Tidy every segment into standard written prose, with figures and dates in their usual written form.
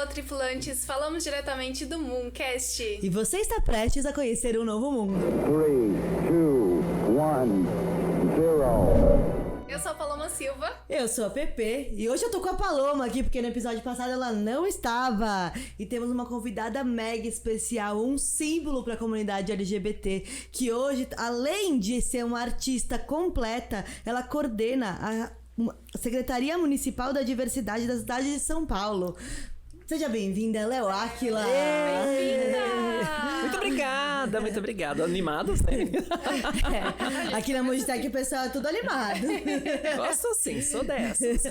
tripulantes! Falamos diretamente do Mooncast. E você está prestes a conhecer um novo mundo. 3, 2, 1, 0. Eu sou a Paloma Silva. Eu sou a Pepe e hoje eu tô com a Paloma aqui porque no episódio passado ela não estava. E temos uma convidada mega especial, um símbolo para a comunidade LGBT, que hoje, além de ser uma artista completa, ela coordena a Secretaria Municipal da Diversidade da cidade de São Paulo. Seja bem-vinda, Léo Áquila! Bem-vinda! Muito obrigada. Animados, né? Aqui na Mojitec o pessoal é tudo animado. Gosto sim, sou dessas.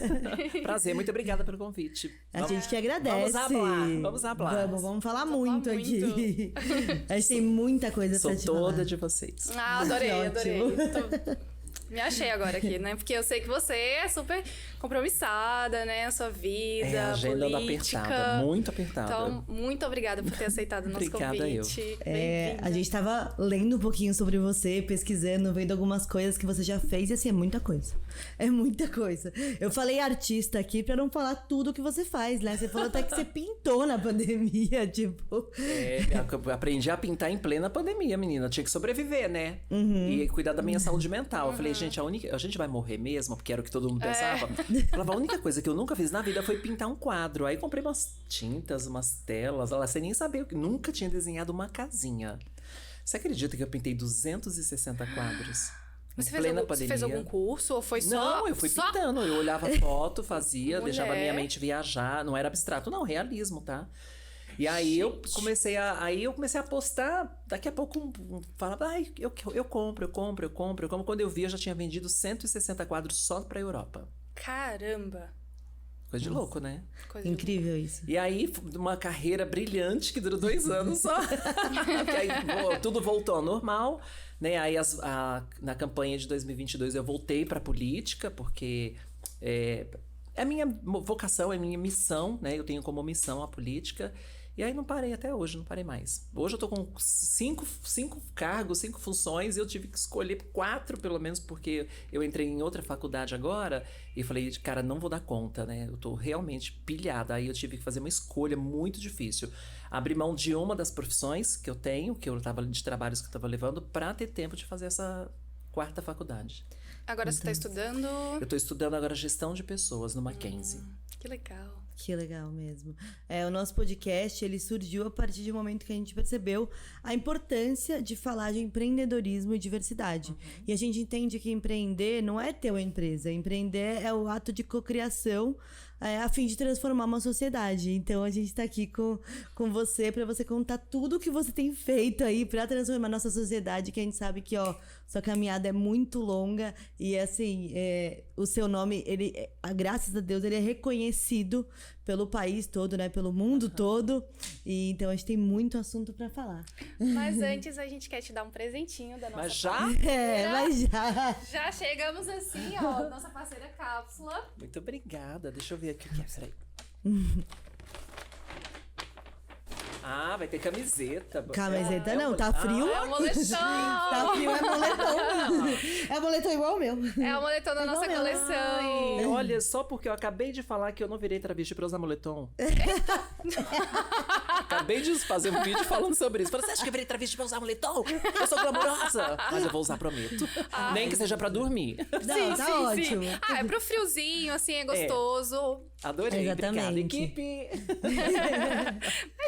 Prazer, muito obrigada pelo convite. A gente que agradece. Vamos hablar. Vamos falar muito aqui. A gente tem muita coisa pra te falar. Sou toda de vocês. Ah, adorei. Me achei agora aqui, né? Porque eu sei que você é super compromissada, né? A sua vida, a agenda política. apertada, muito apertada. Então, muito obrigada por ter aceitado o nosso Obrigada convite. A gente tava lendo um pouquinho sobre você, pesquisando, vendo algumas coisas que você já fez, e assim, é muita coisa. É muita coisa. Eu falei artista aqui pra não falar tudo que você faz, né? Você falou até que você pintou na pandemia, tipo... Eu aprendi a pintar em plena pandemia, menina. Tinha que sobreviver, né? E cuidar da minha saúde mental. Eu falei, gente, a gente vai morrer mesmo? Porque era o que todo mundo pensava. Falava, a única coisa que eu nunca fiz na vida foi pintar um quadro. Aí comprei umas tintas, umas telas. Ela sem nem saber, eu nunca tinha desenhado uma casinha. Você acredita que eu pintei 260 quadros? Você fez algum curso ou foi só... Não, eu fui pintando. Eu olhava foto, fazia, deixava a minha mente viajar. Não era abstrato, não, realismo, tá? E aí eu comecei a postar, daqui a pouco falava, eu compro. Quando eu vi, eu já tinha vendido 160 quadros só pra Europa. Caramba! Coisa de louco, né? Incrível isso. E aí, uma carreira brilhante que durou 2 anos só. Porque aí tudo voltou ao normal, né? Aí na campanha de 2022 eu voltei pra política, porque é a minha vocação, é a minha missão, né? Eu tenho como missão a política. E aí não parei até hoje, não parei mais. Hoje eu tô com 5 cargos, 5 funções, e eu tive que escolher 4 pelo menos, porque eu entrei em outra faculdade agora, e falei, cara, não vou dar conta, né? Eu tô realmente pilhada. Aí eu tive que fazer uma escolha muito difícil. Abrir mão de uma das profissões que eu tenho, de trabalhos que eu tava levando, pra ter tempo de fazer essa 4ª faculdade. Agora você tá estudando... Eu tô estudando agora gestão de pessoas no Mackenzie. Que legal. Que legal mesmo. O nosso podcast, ele surgiu a partir de um momento que a gente percebeu a importância de falar de empreendedorismo e diversidade. E a gente entende que empreender não é ter uma empresa. Empreender é o ato de cocriação a fim de transformar uma sociedade. Então a gente tá aqui com você para você contar tudo o que você tem feito aí para transformar nossa sociedade, que a gente sabe que, sua caminhada é muito longa e, assim, o seu nome, graças a Deus, ele é reconhecido pelo país todo, né? Pelo mundo todo. E então a gente tem muito assunto para falar. Mas antes a gente quer te dar um presentinho da nossa Mas já? Mas já. Já chegamos assim, nossa parceira Cápsula. Muito obrigada. Deixa eu ver aqui o que é. Peraí. Vai ter camiseta. Camiseta não, tá frio. É um moletom. Tá frio, é moletom. É moletom igual o meu. É o moletom da nossa coleção. Olha, só porque eu acabei de falar que eu não virei travesti pra usar moletom. Acabei de fazer um vídeo falando sobre isso. Falei, você acha que eu virei travesti pra usar moletom? Eu sou glamourosa. Mas eu vou usar, prometo. Nem que seja pra dormir. Não, tá ótimo. É pro friozinho, assim, é gostoso. Adorei, Exatamente. Obrigada, equipe.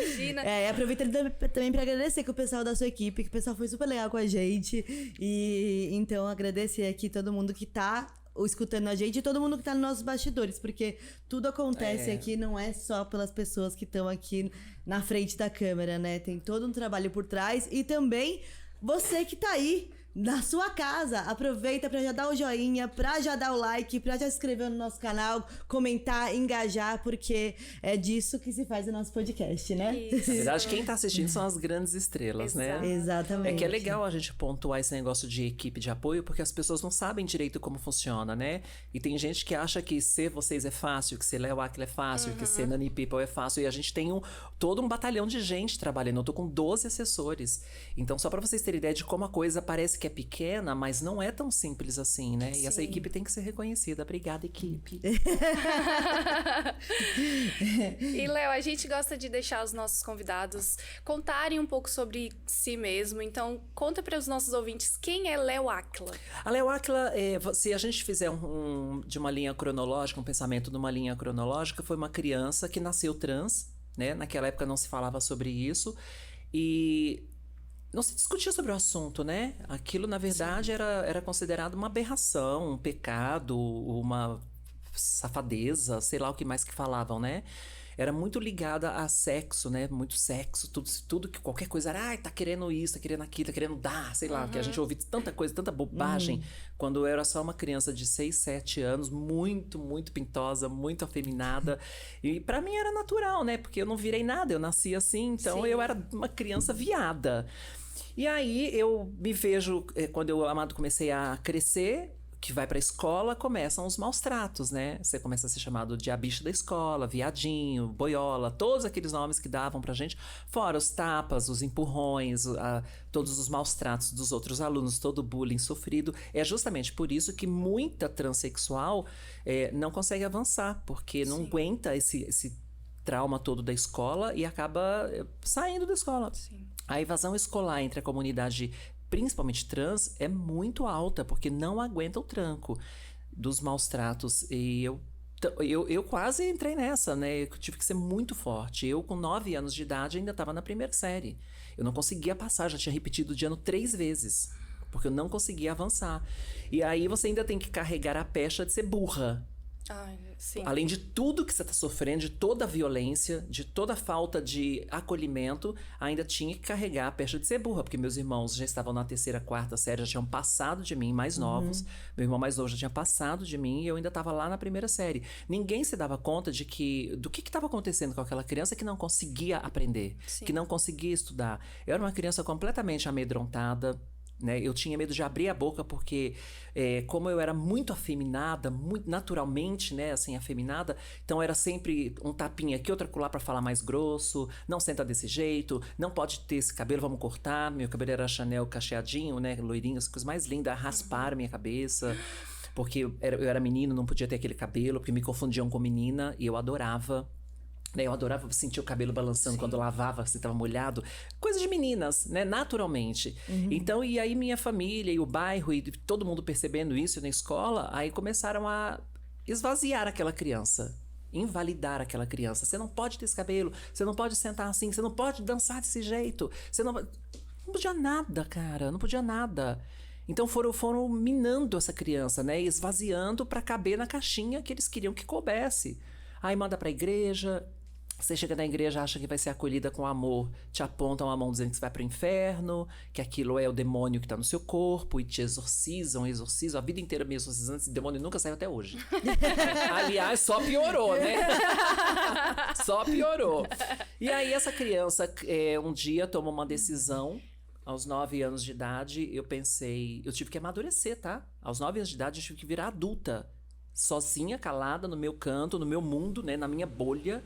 Imagina. Aproveitando também pra agradecer que o pessoal da sua equipe, que o pessoal foi super legal com a gente. E então agradecer aqui todo mundo que tá escutando a gente e todo mundo que tá nos nossos bastidores, porque tudo acontece aqui, não é só pelas pessoas que estão aqui na frente da câmera, né? Tem todo um trabalho por trás e também você que tá aí na sua casa, aproveita pra já dar o joinha, pra já dar o like, pra já se inscrever no nosso canal, comentar, engajar, porque é disso que se faz o nosso podcast, né? Isso. Na verdade, quem tá assistindo são as grandes estrelas, né? Exatamente. É que é legal a gente pontuar esse negócio de equipe de apoio, porque as pessoas não sabem direito como funciona, né? E tem gente que acha que ser vocês é fácil, que ser Léo Áquila é fácil, que ser Nani People é fácil. E a gente tem todo um batalhão de gente trabalhando. Eu tô com 12 assessores. Então, só pra vocês terem ideia de como a coisa parece que é pequena, mas não é tão simples assim, né? E essa Sim. equipe tem que ser reconhecida. Obrigada, equipe. E, Léo, a gente gosta de deixar os nossos convidados contarem um pouco sobre si mesmo. Então, conta para os nossos ouvintes quem é Léo Áquila. A Léo Áquila, se a gente fizer de uma linha cronológica, um pensamento numa linha cronológica, foi uma criança que nasceu trans, né? Naquela época não se falava sobre isso. E não se discutia sobre o assunto, né? Aquilo, na verdade, era considerado uma aberração, um pecado, uma safadeza, sei lá o que mais que falavam, né? Era muito ligada a sexo, né? Muito sexo, tudo que qualquer coisa era, tá querendo isso, tá querendo aquilo, tá querendo dar, sei lá, que a gente ouvia tanta coisa, tanta bobagem, quando eu era só uma criança de 6, 7 anos, muito, muito pintosa, muito afeminada. E pra mim era natural, né? Porque eu não virei nada, eu nasci assim, então eu era uma criança viada. E aí eu me vejo, quando eu, Amado, comecei a crescer, que vai pra escola, começam os maus tratos, né? Você começa a ser chamado de bicho da escola, viadinho, boiola, todos aqueles nomes que davam pra gente, fora os tapas, os empurrões, todos os maus tratos dos outros alunos, todo o bullying sofrido. É justamente por isso que muita transexual não consegue avançar, porque não aguenta esse trauma todo da escola e acaba saindo da escola. Sim. A evasão escolar entre a comunidade, principalmente trans, é muito alta, porque não aguenta o tranco dos maus tratos. E eu quase entrei nessa, né? Eu tive que ser muito forte. Eu, com 9 anos de idade, ainda estava na primeira série. Eu não conseguia passar, já tinha repetido de ano 3 vezes, porque eu não conseguia avançar. E aí você ainda tem que carregar a pecha de ser burra. Ai, sim. Além de tudo que você está sofrendo, de toda a violência, de toda a falta de acolhimento, ainda tinha que carregar a pecha de ser burra, porque meus irmãos já estavam na 3ª, 4ª série, já tinham passado de mim, mais novos. Meu irmão mais novo já tinha passado de mim e eu ainda estava lá na 1ª série. Ninguém se dava conta do que estava acontecendo com aquela criança que não conseguia aprender, que não conseguia estudar. Eu era uma criança completamente amedrontada, né? Eu tinha medo de abrir a boca porque, como eu era muito afeminada, muito naturalmente, né, assim, afeminada, então era sempre um tapinha aqui, outro acolá pra falar mais grosso, não senta desse jeito, não pode ter esse cabelo, vamos cortar. Meu cabelo era Chanel cacheadinho, né, loirinho, as coisas mais lindas, rasparam minha cabeça, porque eu era menino, não podia ter aquele cabelo, porque me confundiam com menina, e eu adorava. Eu adorava sentir o cabelo balançando quando lavava, assim, tava molhado. Coisa de meninas, né? Naturalmente. Então, e aí minha família e o bairro e todo mundo percebendo isso na escola, aí começaram a esvaziar aquela criança. Invalidar aquela criança. Você não pode ter esse cabelo, você não pode sentar assim, você não pode dançar desse jeito. Você não podia nada, cara. Não podia nada. Então foram minando essa criança, né? Esvaziando pra caber na caixinha que eles queriam que coubesse. Aí manda pra igreja. Você chega na igreja, acha que vai ser acolhida com amor, te apontam a mão dizendo que você vai pro inferno, que aquilo é o demônio que tá no seu corpo, e te exorcizam, a vida inteira me exorcizando, esse demônio nunca saiu até hoje. Aliás, só piorou, né? Só piorou. E aí essa criança, um dia, toma uma decisão, aos 9 anos de idade, eu tive que amadurecer, tá? Aos 9 anos de idade, eu tive que virar adulta. Sozinha, calada, no meu canto, no meu mundo, né, na minha bolha.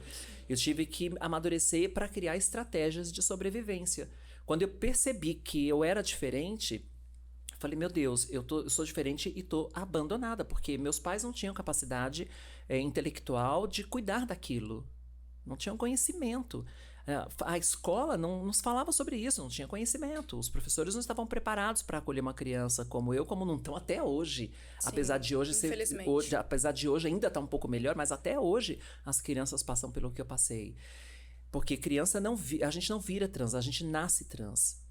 Eu tive que amadurecer para criar estratégias de sobrevivência. Quando eu percebi que eu era diferente, eu falei, meu Deus, eu sou diferente e tô abandonada, porque meus pais não tinham capacidade intelectual de cuidar daquilo. Não tinham conhecimento. A escola não nos falava sobre isso, não tinha conhecimento. Os professores não estavam preparados para acolher uma criança como eu, como não estão até hoje. Sim, apesar de hoje apesar de hoje ainda estar um pouco melhor, mas até hoje as crianças passam pelo que eu passei. Porque criança a gente não vira trans, a gente nasce trans.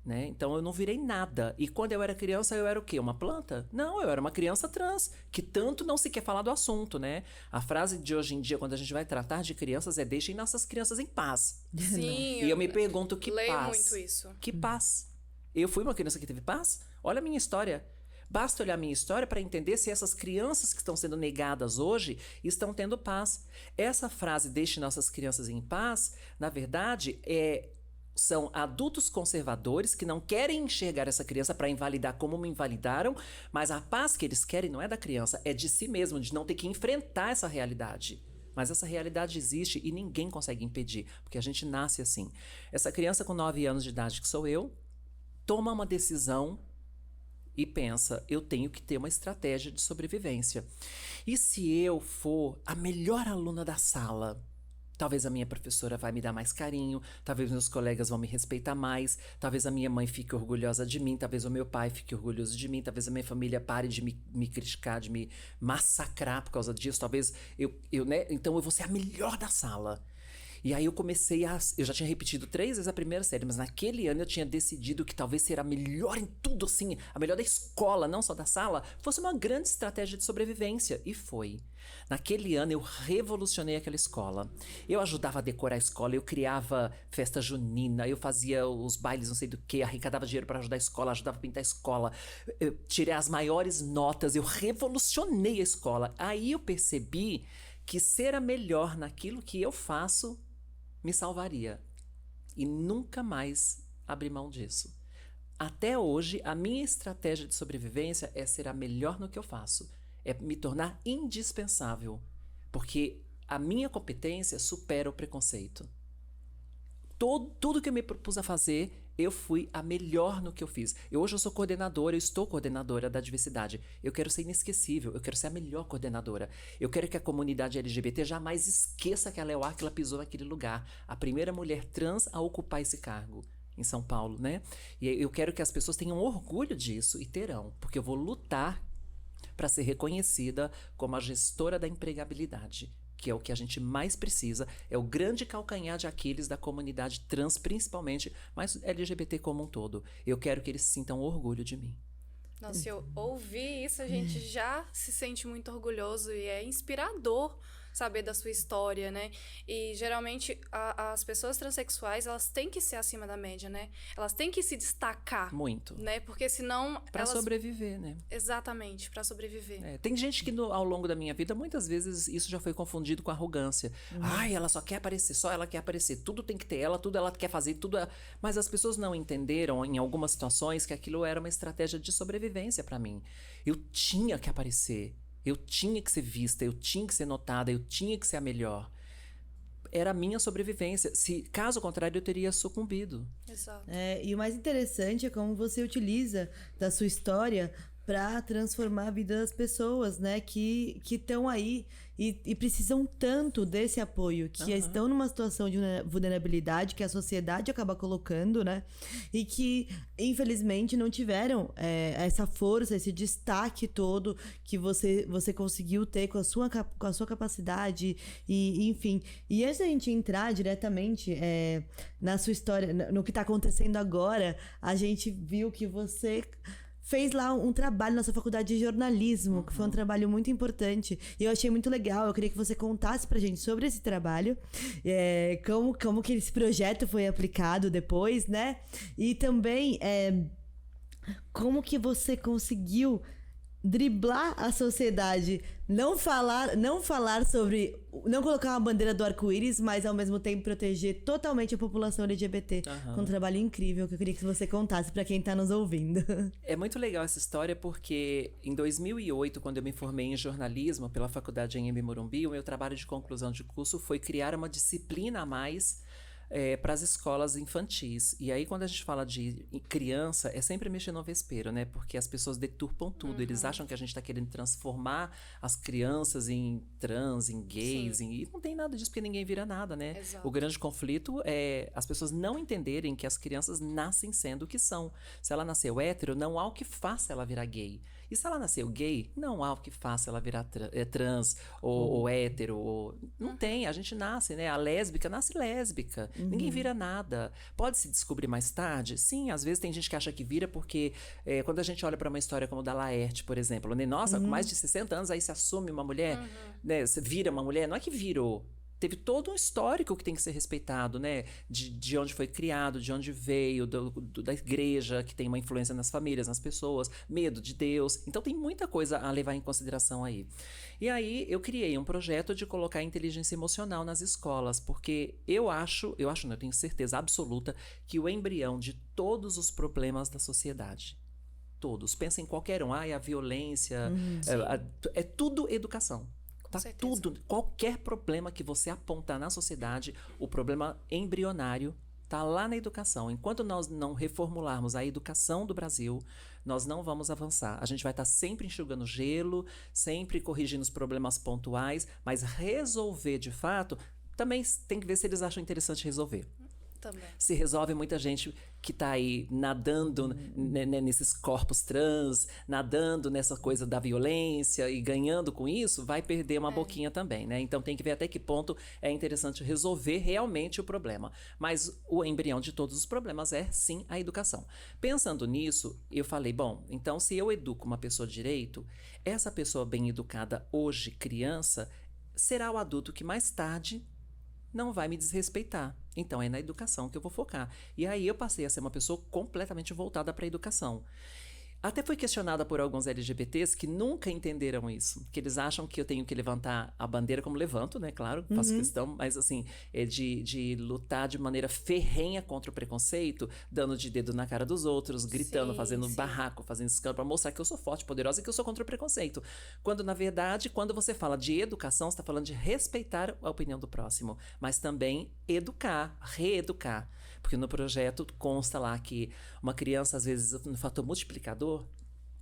Né? Então eu não virei nada. E quando eu era criança, eu era o quê? Uma planta? Não, eu era uma criança trans, que tanto não se quer falar do assunto, né? A frase de hoje em dia, quando a gente vai tratar de crianças, deixem nossas crianças em paz. Sim. E eu me pergunto, que leio paz? muito isso. Que paz? Eu fui uma criança que teve paz? Olha a minha história. Basta olhar a minha história para entender se essas crianças que estão sendo negadas hoje estão tendo paz. Essa frase, deixe nossas crianças em paz, na verdade, são adultos conservadores que não querem enxergar essa criança para invalidar como me invalidaram, mas a paz que eles querem não é da criança, é de si mesmo, de não ter que enfrentar essa realidade. Mas essa realidade existe e ninguém consegue impedir, porque a gente nasce assim. Essa criança com 9 anos de idade, que sou eu, toma uma decisão e pensa, eu tenho que ter uma estratégia de sobrevivência. E se eu for a melhor aluna da sala, talvez a minha professora vai me dar mais carinho, talvez meus colegas vão me respeitar mais, talvez a minha mãe fique orgulhosa de mim, talvez o meu pai fique orgulhoso de mim, talvez a minha família pare de me criticar, de me massacrar por causa disso, talvez né? Então eu vou ser a melhor da sala. E aí eu eu já tinha repetido 3 vezes a primeira série, mas naquele ano eu tinha decidido que talvez ser a melhor em tudo, assim, a melhor da escola, não só da sala, fosse uma grande estratégia de sobrevivência. E foi. Naquele ano eu revolucionei aquela escola. Eu ajudava a decorar a escola, eu criava festa junina, eu fazia os bailes não sei do que, arrecadava dinheiro para ajudar a escola, ajudava a pintar a escola, eu tirei as maiores notas, eu revolucionei a escola. Aí eu percebi que ser a melhor naquilo que eu faço me salvaria. E nunca mais abri mão disso. Até hoje, a minha estratégia de sobrevivência é ser a melhor no que eu faço. É me tornar indispensável. Porque a minha competência supera o preconceito. Tudo que eu me propus a fazer, eu fui a melhor no que eu fiz. Hoje eu sou coordenadora, eu estou coordenadora da diversidade. Eu quero ser inesquecível, eu quero ser a melhor coordenadora. Eu quero que a comunidade LGBT jamais esqueça que a Léo Áquila pisou naquele lugar. A primeira mulher trans a ocupar esse cargo em São Paulo, né? E eu quero que as pessoas tenham orgulho disso, e terão, porque eu vou lutar para ser reconhecida como a gestora da empregabilidade, que é o que a gente mais precisa, é o grande calcanhar de Aquiles da comunidade trans, principalmente, mas LGBT como um todo. Eu quero que eles sintam orgulho de mim. Nossa, se eu ouvir isso, a gente já se sente muito orgulhoso e é inspirador saber da sua história, né? E geralmente as pessoas transexuais, elas têm que ser acima da média, né? Elas têm que se destacar. Muito. Né? Porque senão Pra sobreviver, né? Exatamente, pra sobreviver. Tem gente que ao longo da minha vida, muitas vezes isso já foi confundido com arrogância. Ai, ela só quer aparecer, só ela quer aparecer. Tudo tem que ter ela, tudo ela quer fazer, tudo... Mas as pessoas não entenderam, em algumas situações, que aquilo era uma estratégia de sobrevivência pra mim. Eu tinha que aparecer. Eu tinha que ser vista, eu tinha que ser notada, eu tinha que ser a melhor. Era a minha sobrevivência. Caso contrário, eu teria sucumbido. Exato. E o mais interessante é como você utiliza da sua história para transformar a vida das pessoas, né? Que estão aí e precisam tanto desse apoio, que estão numa situação de vulnerabilidade que a sociedade acaba colocando, né? E que, infelizmente, não tiveram essa força, esse destaque todo que você conseguiu ter com a sua capacidade, e enfim. E antes da gente entrar diretamente na sua história, no que está acontecendo agora, a gente viu que você fez lá um trabalho na sua faculdade de jornalismo, que foi um trabalho muito importante. E eu achei muito legal. Eu queria que você contasse pra gente sobre esse trabalho, como que esse projeto foi aplicado depois, né? E também como que você conseguiu driblar a sociedade, não falar sobre, não colocar uma bandeira do arco-íris, mas ao mesmo tempo proteger totalmente a população LGBT, com um trabalho incrível que eu queria que você contasse para quem tá nos ouvindo. É muito legal essa história porque em 2008, quando eu me formei em jornalismo pela faculdade Anhembi Morumbi, o meu trabalho de conclusão de curso foi criar uma disciplina a mais para as escolas infantis. E aí, quando a gente fala de criança, é sempre mexer no vespeiro, né? Porque as pessoas deturpam tudo. Eles acham que a gente tá querendo transformar as crianças em trans, em gays. E não tem nada disso, porque ninguém vira nada, né? Exato. O grande conflito é as pessoas não entenderem que as crianças nascem sendo o que são. Se ela nasceu hétero, não há o que faça ela virar gay. E se ela nasceu gay, não há o que faça ela virar trans ou hétero. Não tem, a gente nasce, né? A lésbica nasce lésbica. Ninguém vira nada. Pode se descobrir mais tarde? Sim, às vezes tem gente que acha que vira porque quando a gente olha para uma história como da Laerte, por exemplo, né? Nossa, com mais de 60 anos aí se assume uma mulher, né? Você vira uma mulher, não é que virou. Teve todo um histórico que tem que ser respeitado, né? De onde foi criado, de onde veio, da igreja, que tem uma influência nas famílias, nas pessoas, medo de Deus. Então tem muita coisa a levar em consideração aí. E aí eu criei um projeto de colocar inteligência emocional nas escolas, porque eu tenho certeza absoluta que o embrião de todos os problemas da sociedade, todos, pensa em qualquer um, a violência, é tudo educação. Tá tudo, qualquer problema que você apontar na sociedade, o problema embrionário Está lá na educação. Enquanto nós não reformularmos a educação do Brasil, nós não vamos avançar. A gente vai estar sempre enxugando gelo, sempre corrigindo os problemas pontuais, mas resolver de fato, também tem que ver se eles acham interessante resolver. Também. Se resolve muita gente que está aí nadando nesses corpos trans, nadando nessa coisa da violência e ganhando com isso, vai perder uma boquinha também, né? Então tem que ver até que ponto é interessante resolver realmente o problema. Mas o embrião de todos os problemas é, sim, a educação. Pensando nisso, eu falei, bom, então se eu educo uma pessoa direito, essa pessoa bem educada hoje, criança, será o adulto que mais tarde não vai me desrespeitar. Então é na educação que eu vou focar. E aí eu passei a ser uma pessoa completamente voltada para a educação. Até fui questionada por alguns LGBTs que nunca entenderam isso. Que eles acham que eu tenho que levantar a bandeira, como levanto, né? Claro, faço questão, mas assim, é de lutar de maneira ferrenha contra o preconceito, dando de dedo na cara dos outros, gritando, fazendo barraco, fazendo escândalo, para mostrar que eu sou forte, poderosa e que eu sou contra o preconceito. Quando, na verdade, quando você fala de educação, você está falando de respeitar a opinião do próximo, mas também educar, reeducar. Porque no projeto consta lá que uma criança, às vezes, no fator multiplicador,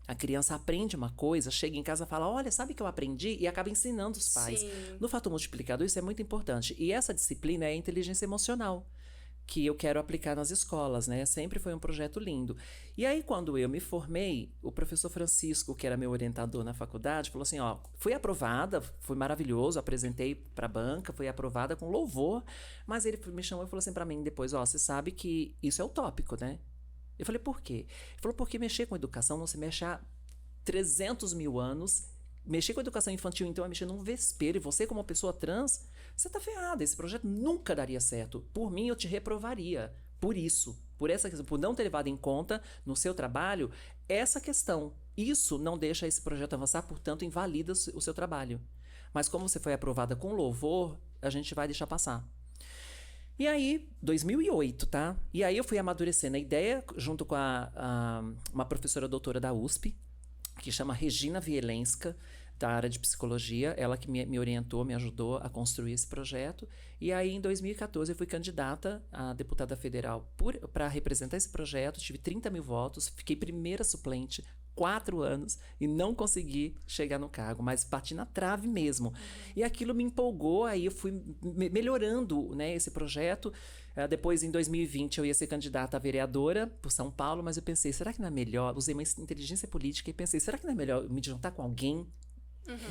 a criança aprende uma coisa, chega em casa e fala, olha, sabe o que eu aprendi? E acaba ensinando os pais. Sim. No fator multiplicador, isso é muito importante. E essa disciplina é a inteligência emocional, que eu quero aplicar nas escolas, né? Sempre foi um projeto lindo. E aí, quando eu me formei, o professor Francisco, que era meu orientador na faculdade, falou assim, ó, fui aprovada, foi maravilhoso, apresentei pra banca, fui aprovada com louvor, mas ele me chamou e falou assim pra mim depois, ó, você sabe que isso é utópico, né? Eu falei, por quê? Ele falou, porque mexer com educação não se mexe há 300 mil anos. Mexer com educação infantil, então, é mexer num vespeiro. E você, como uma pessoa trans, você tá ferrada. Esse projeto nunca daria certo. Por mim, eu te reprovaria. Por isso. Por essa questão. Por não ter levado em conta, no seu trabalho, essa questão. Isso não deixa esse projeto avançar, portanto, invalida o seu trabalho. Mas como você foi aprovada com louvor, a gente vai deixar passar. E aí, 2008, tá? E aí eu fui amadurecendo a ideia, junto com uma professora doutora da USP, que chama Regina Vielenska, da área de psicologia, ela que me orientou, me ajudou a construir esse projeto. E aí, em 2014, eu fui candidata a deputada federal para representar esse projeto, tive 30 mil votos, fiquei primeira suplente, 4 anos, e não consegui chegar no cargo, mas bati na trave mesmo. E aquilo me empolgou, aí eu fui melhorando, né, esse projeto. Depois, em 2020, eu ia ser candidata a vereadora por São Paulo, mas eu pensei, será que não é melhor? Usei uma inteligência política e pensei, será que não é melhor me juntar com alguém?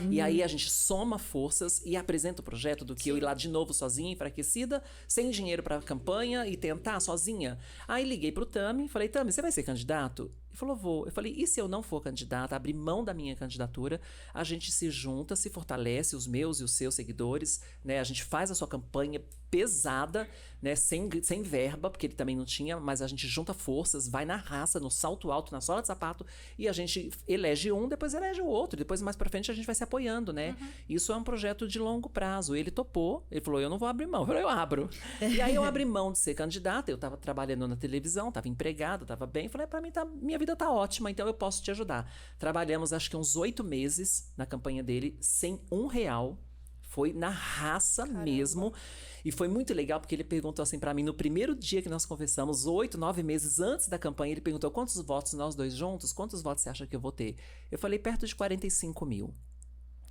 E aí a gente soma forças e apresenta o projeto do que eu ir lá de novo sozinha, enfraquecida, sem dinheiro para a campanha e tentar sozinha. Aí liguei pro Tami, falei, Tami, você vai ser candidato? Ele falou, vou. Eu falei, e se eu não for candidata, abrir mão da minha candidatura, a gente se junta, se fortalece, os meus e os seus seguidores, né? A gente faz a sua campanha pesada, né? Sem verba, porque ele também não tinha, mas a gente junta forças, vai na raça, no salto alto, na sola de sapato, e a gente elege um, depois elege o outro, depois mais pra frente a gente vai se apoiando, né? Isso é um projeto de longo prazo. Ele topou, ele falou, eu não vou abrir mão. Eu falei, eu abro. E aí eu abri mão de ser candidata, eu tava trabalhando na televisão, tava empregada, tava bem, falei, pra mim minha vida tá ótima, então eu posso te ajudar. Trabalhamos acho que uns 8 meses na campanha dele, sem R$1. Foi na raça mesmo. E foi muito legal, porque ele perguntou assim pra mim, no primeiro dia que nós conversamos, 8, 9 meses antes da campanha, ele perguntou, quantos votos nós dois juntos, quantos votos você acha que eu vou ter? Eu falei, perto de 45 mil.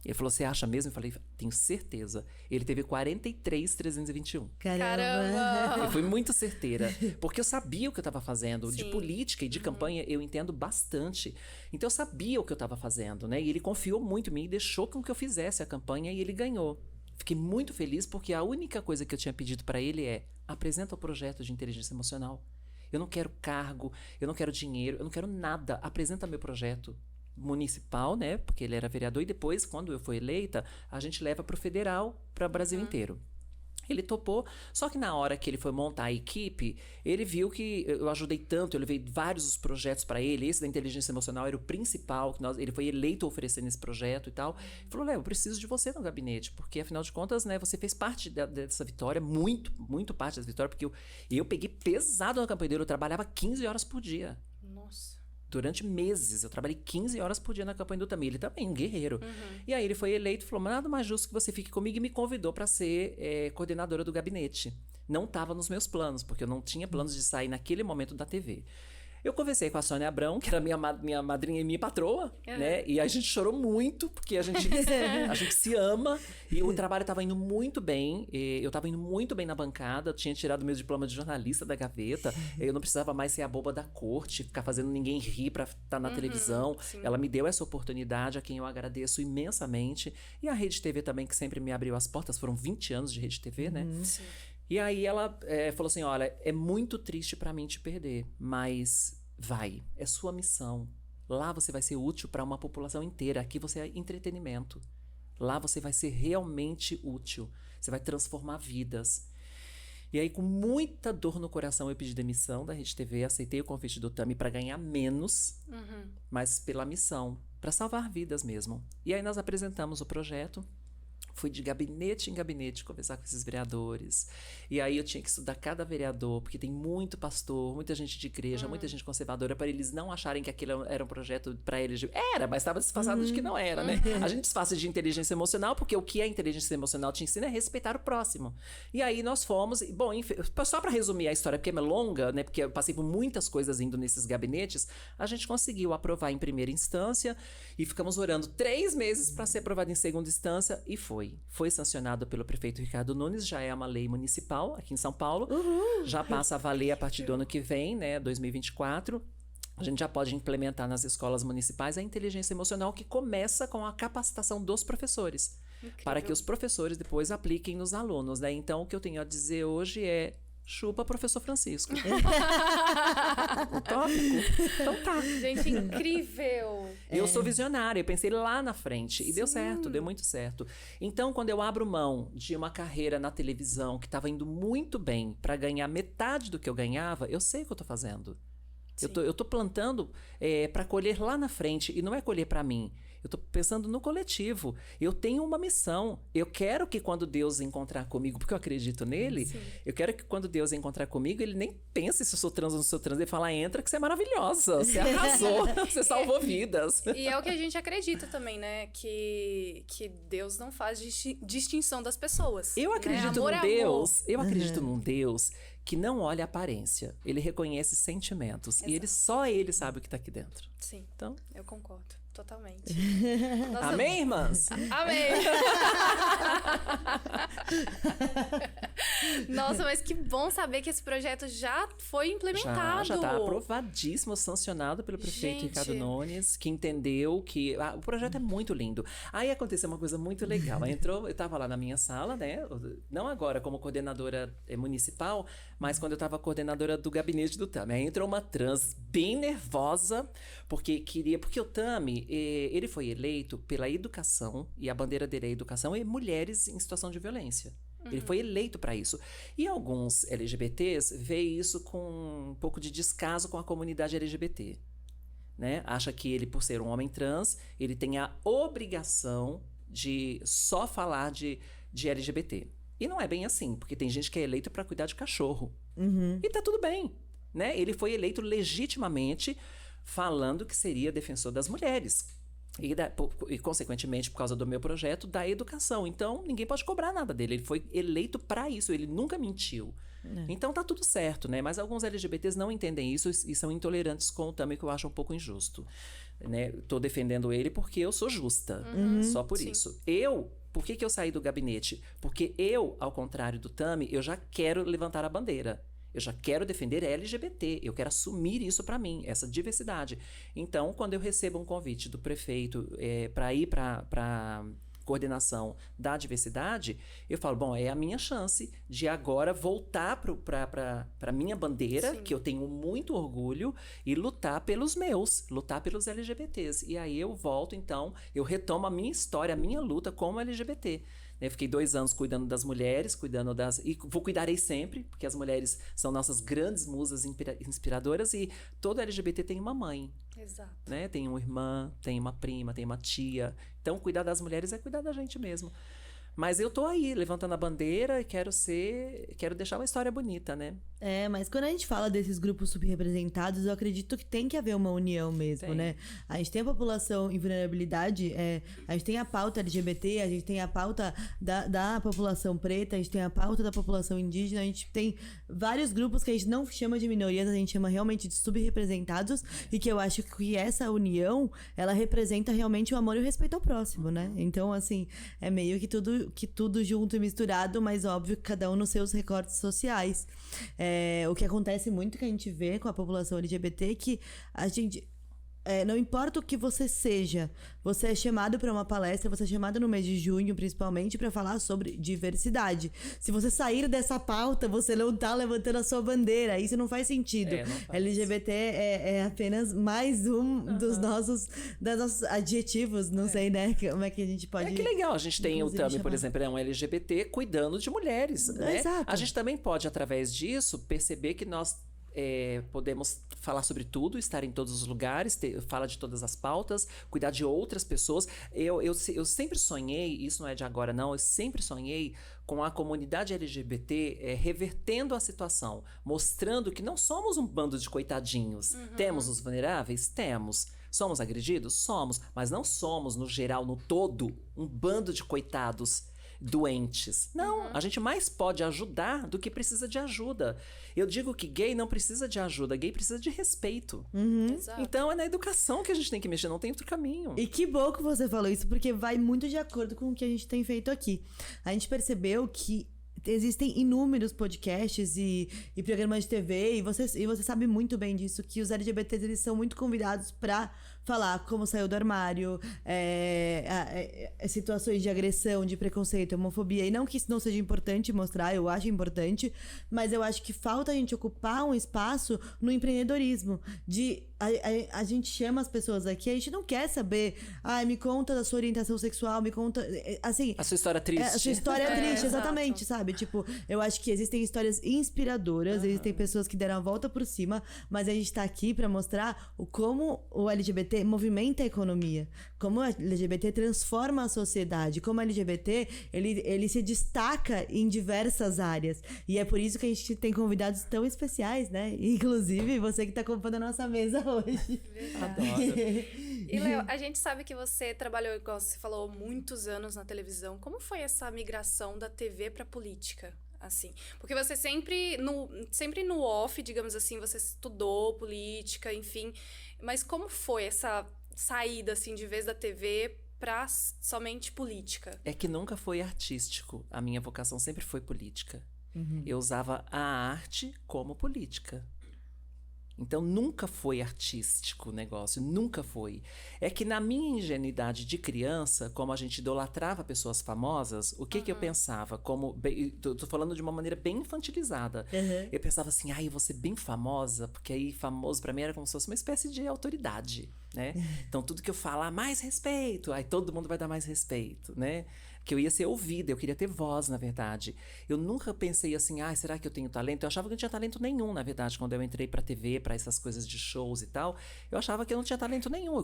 Ele falou, você acha mesmo? Eu falei, tenho certeza. Ele teve 43.321. Caramba! Eu fui muito certeira, porque eu sabia o que eu estava fazendo. Sim. De política e de campanha eu entendo bastante. Então eu sabia o que eu estava fazendo, né? E ele confiou muito em mim e deixou com que eu fizesse a campanha e ele ganhou. Fiquei muito feliz porque a única coisa que eu tinha pedido para ele é, apresenta o projeto de inteligência emocional. Eu não quero cargo, eu não quero dinheiro, eu não quero nada. Apresenta meu projeto municipal, né? Porque ele era vereador e depois, quando eu fui eleita, a gente leva para o federal, para o Brasil inteiro. Ele topou, só que na hora que ele foi montar a equipe, ele viu que eu ajudei tanto, eu levei vários os projetos para ele, esse da inteligência emocional era o principal, que ele foi eleito oferecendo esse projeto e tal. Ele falou, Léo, eu preciso de você no gabinete, porque afinal de contas, né, você fez parte dessa vitória, muito parte dessa vitória, porque eu peguei pesado na campanha dele, eu trabalhava 15 horas por dia. Nossa. Durante meses, eu trabalhei 15 horas por dia na campanha do Tami. Ele também, um guerreiro. E aí ele foi eleito e falou, nada mais justo que você fique comigo, e me convidou para ser coordenadora do gabinete. não estava nos meus planos, porque eu não tinha planos de sair naquele momento da TV. Eu conversei com a Sônia Abrão, que era minha madrinha e minha patroa, né? E a gente chorou muito, porque a gente se ama. E o trabalho estava indo muito bem. Eu estava indo muito bem na bancada. Eu tinha tirado meu diploma de jornalista da gaveta. Eu não precisava mais ser a boba da corte, ficar fazendo ninguém rir para estar na televisão. Sim. Ela me deu essa oportunidade, a quem eu agradeço imensamente. E a Rede TV também, que sempre me abriu as portas. Foram 20 anos de Rede TV, né? Sim. E aí ela falou assim, olha, é muito triste pra mim te perder, mas vai, é sua missão. Lá você vai ser útil para uma população inteira, aqui você é entretenimento. Lá você vai ser realmente útil, você vai transformar vidas. E aí, com muita dor no coração, eu pedi demissão da Rede TV, aceitei o convite do Tami para ganhar menos, mas pela missão, para salvar vidas mesmo. E aí nós apresentamos o projeto. Fui de gabinete em gabinete conversar com esses vereadores. E aí eu tinha que estudar cada vereador, porque tem muito pastor, muita gente de igreja, muita gente conservadora, para eles não acharem que aquilo era um projeto para eles. Era, mas estava disfarçado de que não era, né? A gente disfarça de inteligência emocional, porque o que a inteligência emocional te ensina é respeitar o próximo. E aí nós fomos. Bom, só para resumir a história, porque é longa, né? Porque eu passei por muitas coisas indo nesses gabinetes, a gente conseguiu aprovar em primeira instância e ficamos orando 3 meses para ser aprovado em segunda instância e foi. Foi sancionado pelo prefeito Ricardo Nunes, já é uma lei municipal aqui em São Paulo. Já passa a valer a partir do ano que vem, né, 2024. A gente já pode implementar nas escolas municipais a inteligência emocional, que começa com a capacitação dos professores. Incrível. Para que os professores depois apliquem nos alunos, né? Então, o que eu tenho a dizer hoje é: chupa, professor Francisco. Utópico? Então tá. Gente, incrível. Eu sou visionária, eu pensei lá na frente. E deu certo, deu muito certo. Então, quando eu abro mão de uma carreira na televisão que estava indo muito bem para ganhar metade do que eu ganhava, eu sei o que eu tô fazendo. Eu tô plantando para colher lá na frente. E não é colher para mim. Eu tô pensando no coletivo. Eu tenho uma missão. Eu quero que quando Deus encontrar comigo, porque eu acredito nele, eu quero que quando Deus encontrar comigo, ele nem pense se eu sou trans ou não sou trans. Ele fala, entra que você é maravilhosa. Você arrasou. Você salvou vidas. E é o que a gente acredita também, né? Que Deus não faz distinção das pessoas. Eu acredito num Deus. Eu acredito num Deus que não olha a aparência. Ele reconhece sentimentos. Exato. E só ele sabe o que tá aqui dentro. Sim, então, eu concordo. Totalmente. Nossa, amém, irmãs? Amém! Nossa, mas que bom saber que esse projeto já foi implementado. Já tá aprovadíssimo, sancionado pelo prefeito Ricardo Nunes, que entendeu que o projeto é muito lindo. Aí aconteceu uma coisa muito legal. Eu tava lá na minha sala, né? Não agora como coordenadora municipal, mas quando eu tava coordenadora do gabinete do Tami. Aí entrou uma trans bem nervosa, porque o Tami, ele foi eleito pela educação, e a bandeira dele é educação, e mulheres em situação de violência. Ele foi eleito para isso. E alguns LGBTs veem isso com um pouco de descaso com a comunidade LGBT. Né? Acha que ele, por ser um homem trans, ele tem a obrigação de só falar de LGBT. E não é bem assim, porque tem gente que é eleito para cuidar de cachorro. E tá tudo bem. Né? Ele foi eleito legitimamente falando que seria defensor das mulheres. E, consequentemente, por causa do meu projeto, da educação. Então, ninguém pode cobrar nada dele. Ele foi eleito para isso. Ele nunca mentiu. Então, tá tudo certo, né? Mas alguns LGBTs não entendem isso e são intolerantes com o Tami, que eu acho um pouco injusto. Né? Tô defendendo ele porque eu sou justa. Só por isso. Por que eu saí do gabinete? Porque eu, ao contrário do Tami, eu já quero levantar a bandeira. Eu já quero defender LGBT, eu quero assumir isso para mim, essa diversidade. Então, quando eu recebo um convite do prefeito para ir para coordenação da diversidade, eu falo, bom, é a minha chance de agora voltar para a minha bandeira, que eu tenho muito orgulho, e lutar pelos meus, lutar pelos LGBTs. E aí eu volto, então, eu retomo a minha história, a minha luta como LGBT. Eu fiquei 2 anos cuidando das mulheres, e cuidarei sempre, porque as mulheres são nossas grandes musas inspiradoras, e todo LGBT tem uma mãe. Exato. Né? Tem uma irmã, tem uma prima, tem uma tia. Então, cuidar das mulheres é cuidar da gente mesmo. Mas eu tô aí, levantando a bandeira e quero deixar uma história bonita, né? Mas quando a gente fala desses grupos subrepresentados, eu acredito que tem que haver uma união mesmo, Tem. né? A gente tem a população em vulnerabilidade, a gente tem a pauta LGBT, a gente tem a pauta da população preta, a gente tem a pauta da população indígena, a gente tem vários grupos que a gente não chama de minorias, a gente chama realmente de subrepresentados, e que eu acho que essa união, ela representa realmente o amor e o respeito ao próximo, né? Então, assim, é meio que tudo junto e misturado, mas óbvio que cada um nos seus recortes sociais. O que acontece muito que a gente vê com a população LGBT é que a gente... não importa o que você seja, você é chamado para uma palestra, você é chamado no mês de junho, principalmente, para falar sobre diversidade. Se você sair dessa pauta, você não tá levantando a sua bandeira. Isso não faz sentido. Não faz. LGBT é apenas mais um dos nossos adjetivos. Não sei, né? Como é que a gente pode... Que legal, a gente tem o inclusive, Tami, por chamar. exemplo, é um LGBT cuidando de mulheres, né? Exato. A gente também pode, através disso, perceber que nós podemos falar sobre tudo, estar em todos os lugares, falar de todas as pautas, cuidar de outras pessoas. Eu sempre sonhei, isso não é de agora não, eu sempre sonhei com a comunidade LGBT revertendo a situação, mostrando que não somos um bando de coitadinhos. Temos os vulneráveis? Temos. Somos agredidos? Somos. Mas não somos, no geral, no todo, um bando de coitados doentes. Não, a gente mais pode ajudar do que precisa de ajuda. Eu digo que gay não precisa de ajuda, gay precisa de respeito. Exato. Então é na educação que a gente tem que mexer, não tem outro caminho. E que bom que você falou isso, porque vai muito de acordo com o que a gente tem feito aqui. A gente percebeu que existem inúmeros podcasts e programas de TV, e você sabe muito bem disso, que os LGBTs, eles são muito convidados para falar como saiu do armário, situações de agressão, de preconceito, homofobia. E não que isso não seja importante mostrar, eu acho importante, mas eu acho que falta a gente ocupar um espaço no empreendedorismo. A gente chama as pessoas aqui, a gente não quer saber, me conta da sua orientação sexual, me conta, assim... A sua história triste. A sua história é triste, exato. exatamente, sabe? Tipo, eu acho que existem histórias inspiradoras, existem pessoas que deram a volta por cima, mas a gente tá aqui pra mostrar como o LGBT movimenta a economia, como o LGBT transforma a sociedade, como o LGBT, ele se destaca em diversas áreas. E é por isso que a gente tem convidados tão especiais, né? Inclusive, você que tá ocupando a nossa mesa hoje. Adoro. E, Léo, a gente sabe que você trabalhou, igual você falou, muitos anos na televisão. Como foi essa migração da TV pra política? Assim, porque você sempre no off, digamos assim, você estudou política, enfim. Mas como foi essa saída, assim, de vez da TV pra somente política? É que nunca foi artístico. A minha vocação sempre foi política. Eu usava a arte como política. Então nunca foi artístico o negócio, nunca foi. É que na minha ingenuidade de criança, como a gente idolatrava pessoas famosas, o que eu pensava? Tô falando de uma maneira bem infantilizada. Eu pensava assim, eu vou ser bem famosa, porque aí famoso pra mim era como se fosse uma espécie de autoridade, né? Então tudo que eu falar, mais respeito, aí todo mundo vai dar mais respeito, né? Que eu ia ser ouvida, eu queria ter voz, na verdade. Eu nunca pensei assim, será que eu tenho talento? Eu achava que eu não tinha talento nenhum, na verdade, quando eu entrei pra TV, pra essas coisas de shows e tal. Eu achava que eu não tinha talento nenhum.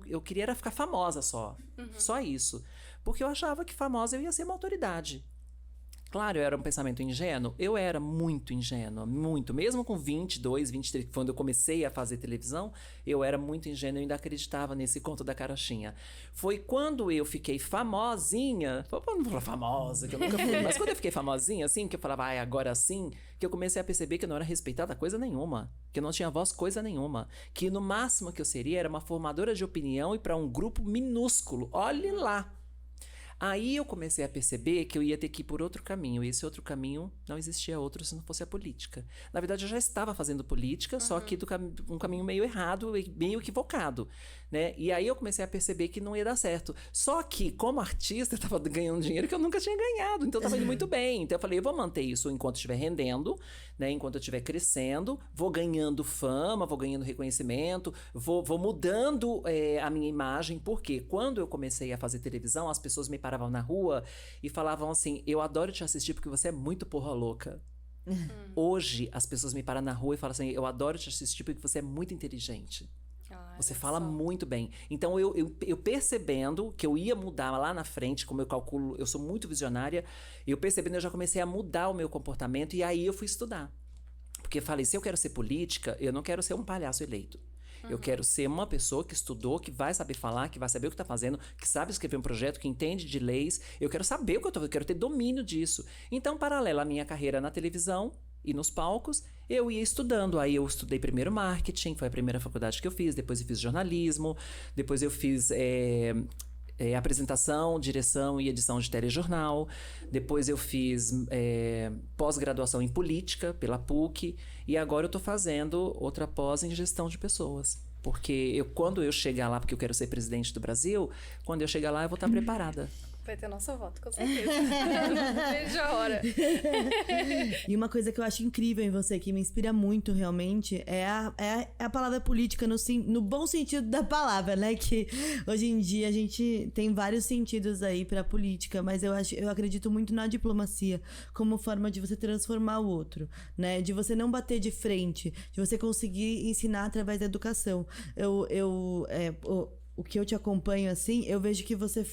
Eu queria era ficar famosa só. Só isso. Porque eu achava que famosa eu ia ser uma autoridade. Claro, eu era um pensamento ingênuo. Eu era muito ingênua, muito. Mesmo com 22, 23, quando eu comecei a fazer televisão, eu era muito ingênua e ainda acreditava nesse conto da carochinha. Foi quando eu fiquei famosinha, não falar famosa, que eu nunca fui, mas quando eu fiquei famosinha, assim, que eu falava, agora sim, que eu comecei a perceber que eu não era respeitada coisa nenhuma, que eu não tinha voz coisa nenhuma, que no máximo que eu seria era uma formadora de opinião e para um grupo minúsculo. Olhe lá. Aí eu comecei a perceber que eu ia ter que ir por outro caminho. E esse outro caminho não existia outro se não fosse a política. Na verdade, eu já estava fazendo política, só que um caminho meio errado, meio equivocado, né? E aí eu comecei a perceber que não ia dar certo. Só que, como artista, eu estava ganhando dinheiro que eu nunca tinha ganhado. Então, estava indo muito bem. Então, eu falei, eu vou manter isso enquanto estiver rendendo, né? Enquanto eu estiver crescendo, vou ganhando fama, vou ganhando reconhecimento, vou mudando a minha imagem. Porque quando eu comecei a fazer televisão, as pessoas me paravam na rua e falavam assim, eu adoro te assistir porque você é muito porra louca. Hoje, as pessoas me param na rua e falam assim, eu adoro te assistir porque você é muito inteligente. Você Olha fala só. muito bem. Então, eu percebendo que eu ia mudar lá na frente, como eu calculo, eu sou muito visionária, eu percebendo, eu já comecei a mudar o meu comportamento e aí eu fui estudar. Porque eu falei, se eu quero ser política, eu não quero ser um palhaço eleito. Eu quero ser uma pessoa que estudou, que vai saber falar, que vai saber o que está fazendo, que sabe escrever um projeto, que entende de leis. Eu quero saber o que eu estou fazendo, eu quero ter domínio disso. Então, paralelo à minha carreira na televisão e nos palcos, eu ia estudando. Aí eu estudei primeiro marketing, foi a primeira faculdade que eu fiz. Depois eu fiz jornalismo. Depois eu fiz apresentação, direção e edição de telejornal. Depois eu fiz pós-graduação em política pela PUC. E agora eu tô fazendo outra pós em gestão de pessoas. Porque quando eu chegar lá, porque eu quero ser presidente do Brasil, quando eu chegar lá eu vou estar preparada. Vai ter nosso voto, com certeza. Vejo a hora. E uma coisa que eu acho incrível em você, que me inspira muito realmente, é a palavra política no bom sentido da palavra, né? Que hoje em dia a gente tem vários sentidos aí pra política, mas eu acredito muito na diplomacia como forma de você transformar o outro, né? De você não bater de frente, de você conseguir ensinar através da educação. O que eu te acompanho, assim, eu vejo que você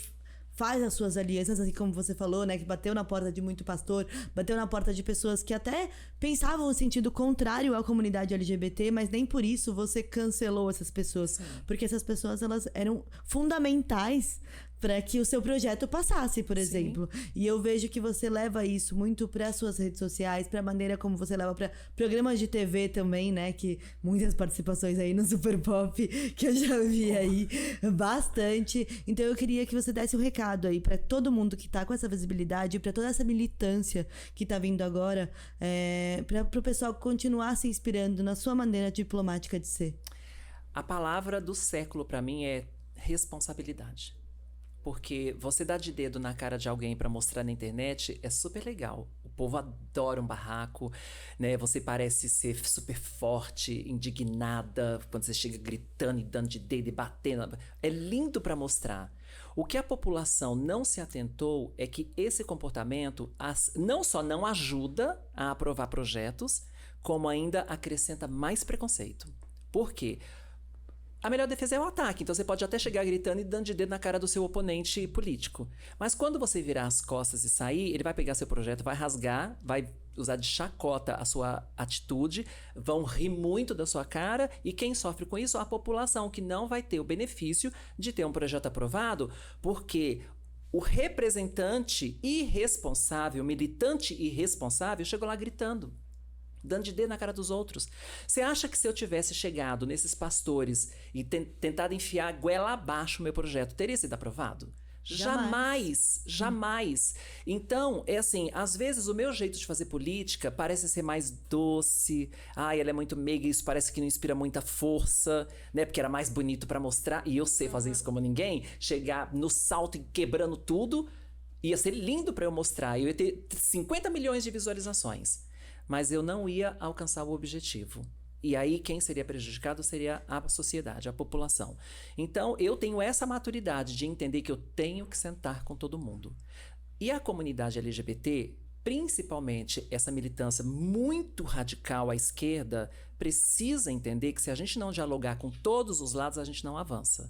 faz as suas alianças, assim como você falou, né? Que bateu na porta de muito pastor, bateu na porta de pessoas que até pensavam no sentido contrário à comunidade LGBT, mas nem por isso você cancelou essas pessoas. Sim. Porque essas pessoas, elas eram fundamentais para que o seu projeto passasse, por exemplo. E eu vejo que você leva isso muito para suas redes sociais, para a maneira como você leva para programas de TV também, né? Que muitas participações aí no Super Pop, que eu já vi aí bastante. Então eu queria que você desse um recado aí para todo mundo que tá com essa visibilidade, para toda essa militância que tá vindo agora, para o pessoal continuar se inspirando na sua maneira diplomática de ser. A palavra do século para mim é responsabilidade. Porque você dar de dedo na cara de alguém pra mostrar na internet é super legal. O povo adora um barraco, né? Você parece ser super forte, indignada, quando você chega gritando e dando de dedo e batendo. É lindo pra mostrar. O que a população não se atentou é que esse comportamento não só não ajuda a aprovar projetos, como ainda acrescenta mais preconceito. Por quê? A melhor defesa é o ataque, então você pode até chegar gritando e dando de dedo na cara do seu oponente político. Mas quando você virar as costas e sair, ele vai pegar seu projeto, vai rasgar, vai usar de chacota a sua atitude, vão rir muito da sua cara, e quem sofre com isso? A população, que não vai ter o benefício de ter um projeto aprovado, porque o representante irresponsável, militante irresponsável, chegou lá gritando, dando de dedo na cara dos outros. Você acha que se eu tivesse chegado nesses pastores e tentado enfiar a goela abaixo o meu projeto, teria sido aprovado? Jamais, jamais. Então, é assim, às vezes o meu jeito de fazer política parece ser mais doce. Ai, ela é muito meiga, isso parece que não inspira muita força, né? Porque era mais bonito pra mostrar, e eu sei fazer isso como ninguém, chegar no salto e quebrando tudo, ia ser lindo pra eu mostrar. Eu ia ter 50 milhões de visualizações. Mas eu não ia alcançar o objetivo. E aí quem seria prejudicado seria a sociedade, a população. Então eu tenho essa maturidade de entender que eu tenho que sentar com todo mundo. E a comunidade LGBT, principalmente essa militância muito radical à esquerda, precisa entender que se a gente não dialogar com todos os lados, a gente não avança.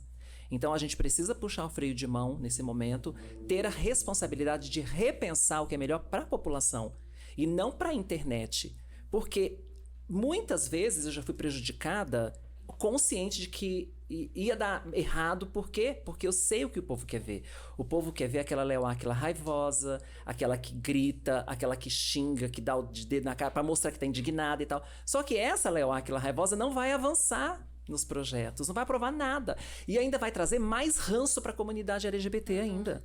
Então a gente precisa puxar o freio de mão nesse momento, ter a responsabilidade de repensar o que é melhor para a população. E não para a internet. Porque muitas vezes eu já fui prejudicada consciente de que ia dar errado. Por quê? Porque eu sei o que o povo quer ver. O povo quer ver aquela Léo Áquila raivosa, aquela que grita, aquela que xinga, que dá o dedo na cara para mostrar que tá indignada e tal. Só que essa Léo Áquila raivosa não vai avançar nos projetos, não vai aprovar nada. E ainda vai trazer mais ranço para a comunidade LGBT ainda.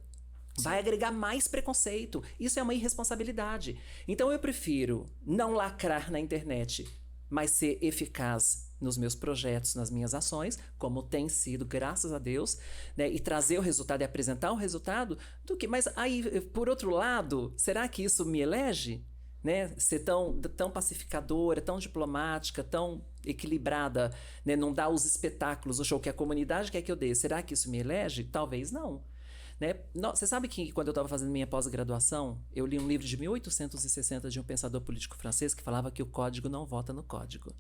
Vai agregar mais preconceito. Isso é uma irresponsabilidade. Então eu prefiro não lacrar na internet, mas ser eficaz nos meus projetos, nas minhas ações, como tem sido, graças a Deus, né, e trazer o resultado e apresentar o resultado, do que. Mas aí, por outro lado, será que isso me elege? Né? Ser tão pacificadora, tão diplomática, tão equilibrada, né? Não dar os espetáculos, o show que a comunidade quer que eu dê. Será que isso me elege? Talvez não. Né? Você sabe que quando eu estava fazendo minha pós-graduação, eu li um livro de 1860 de um pensador político francês que falava que o código não vota no código.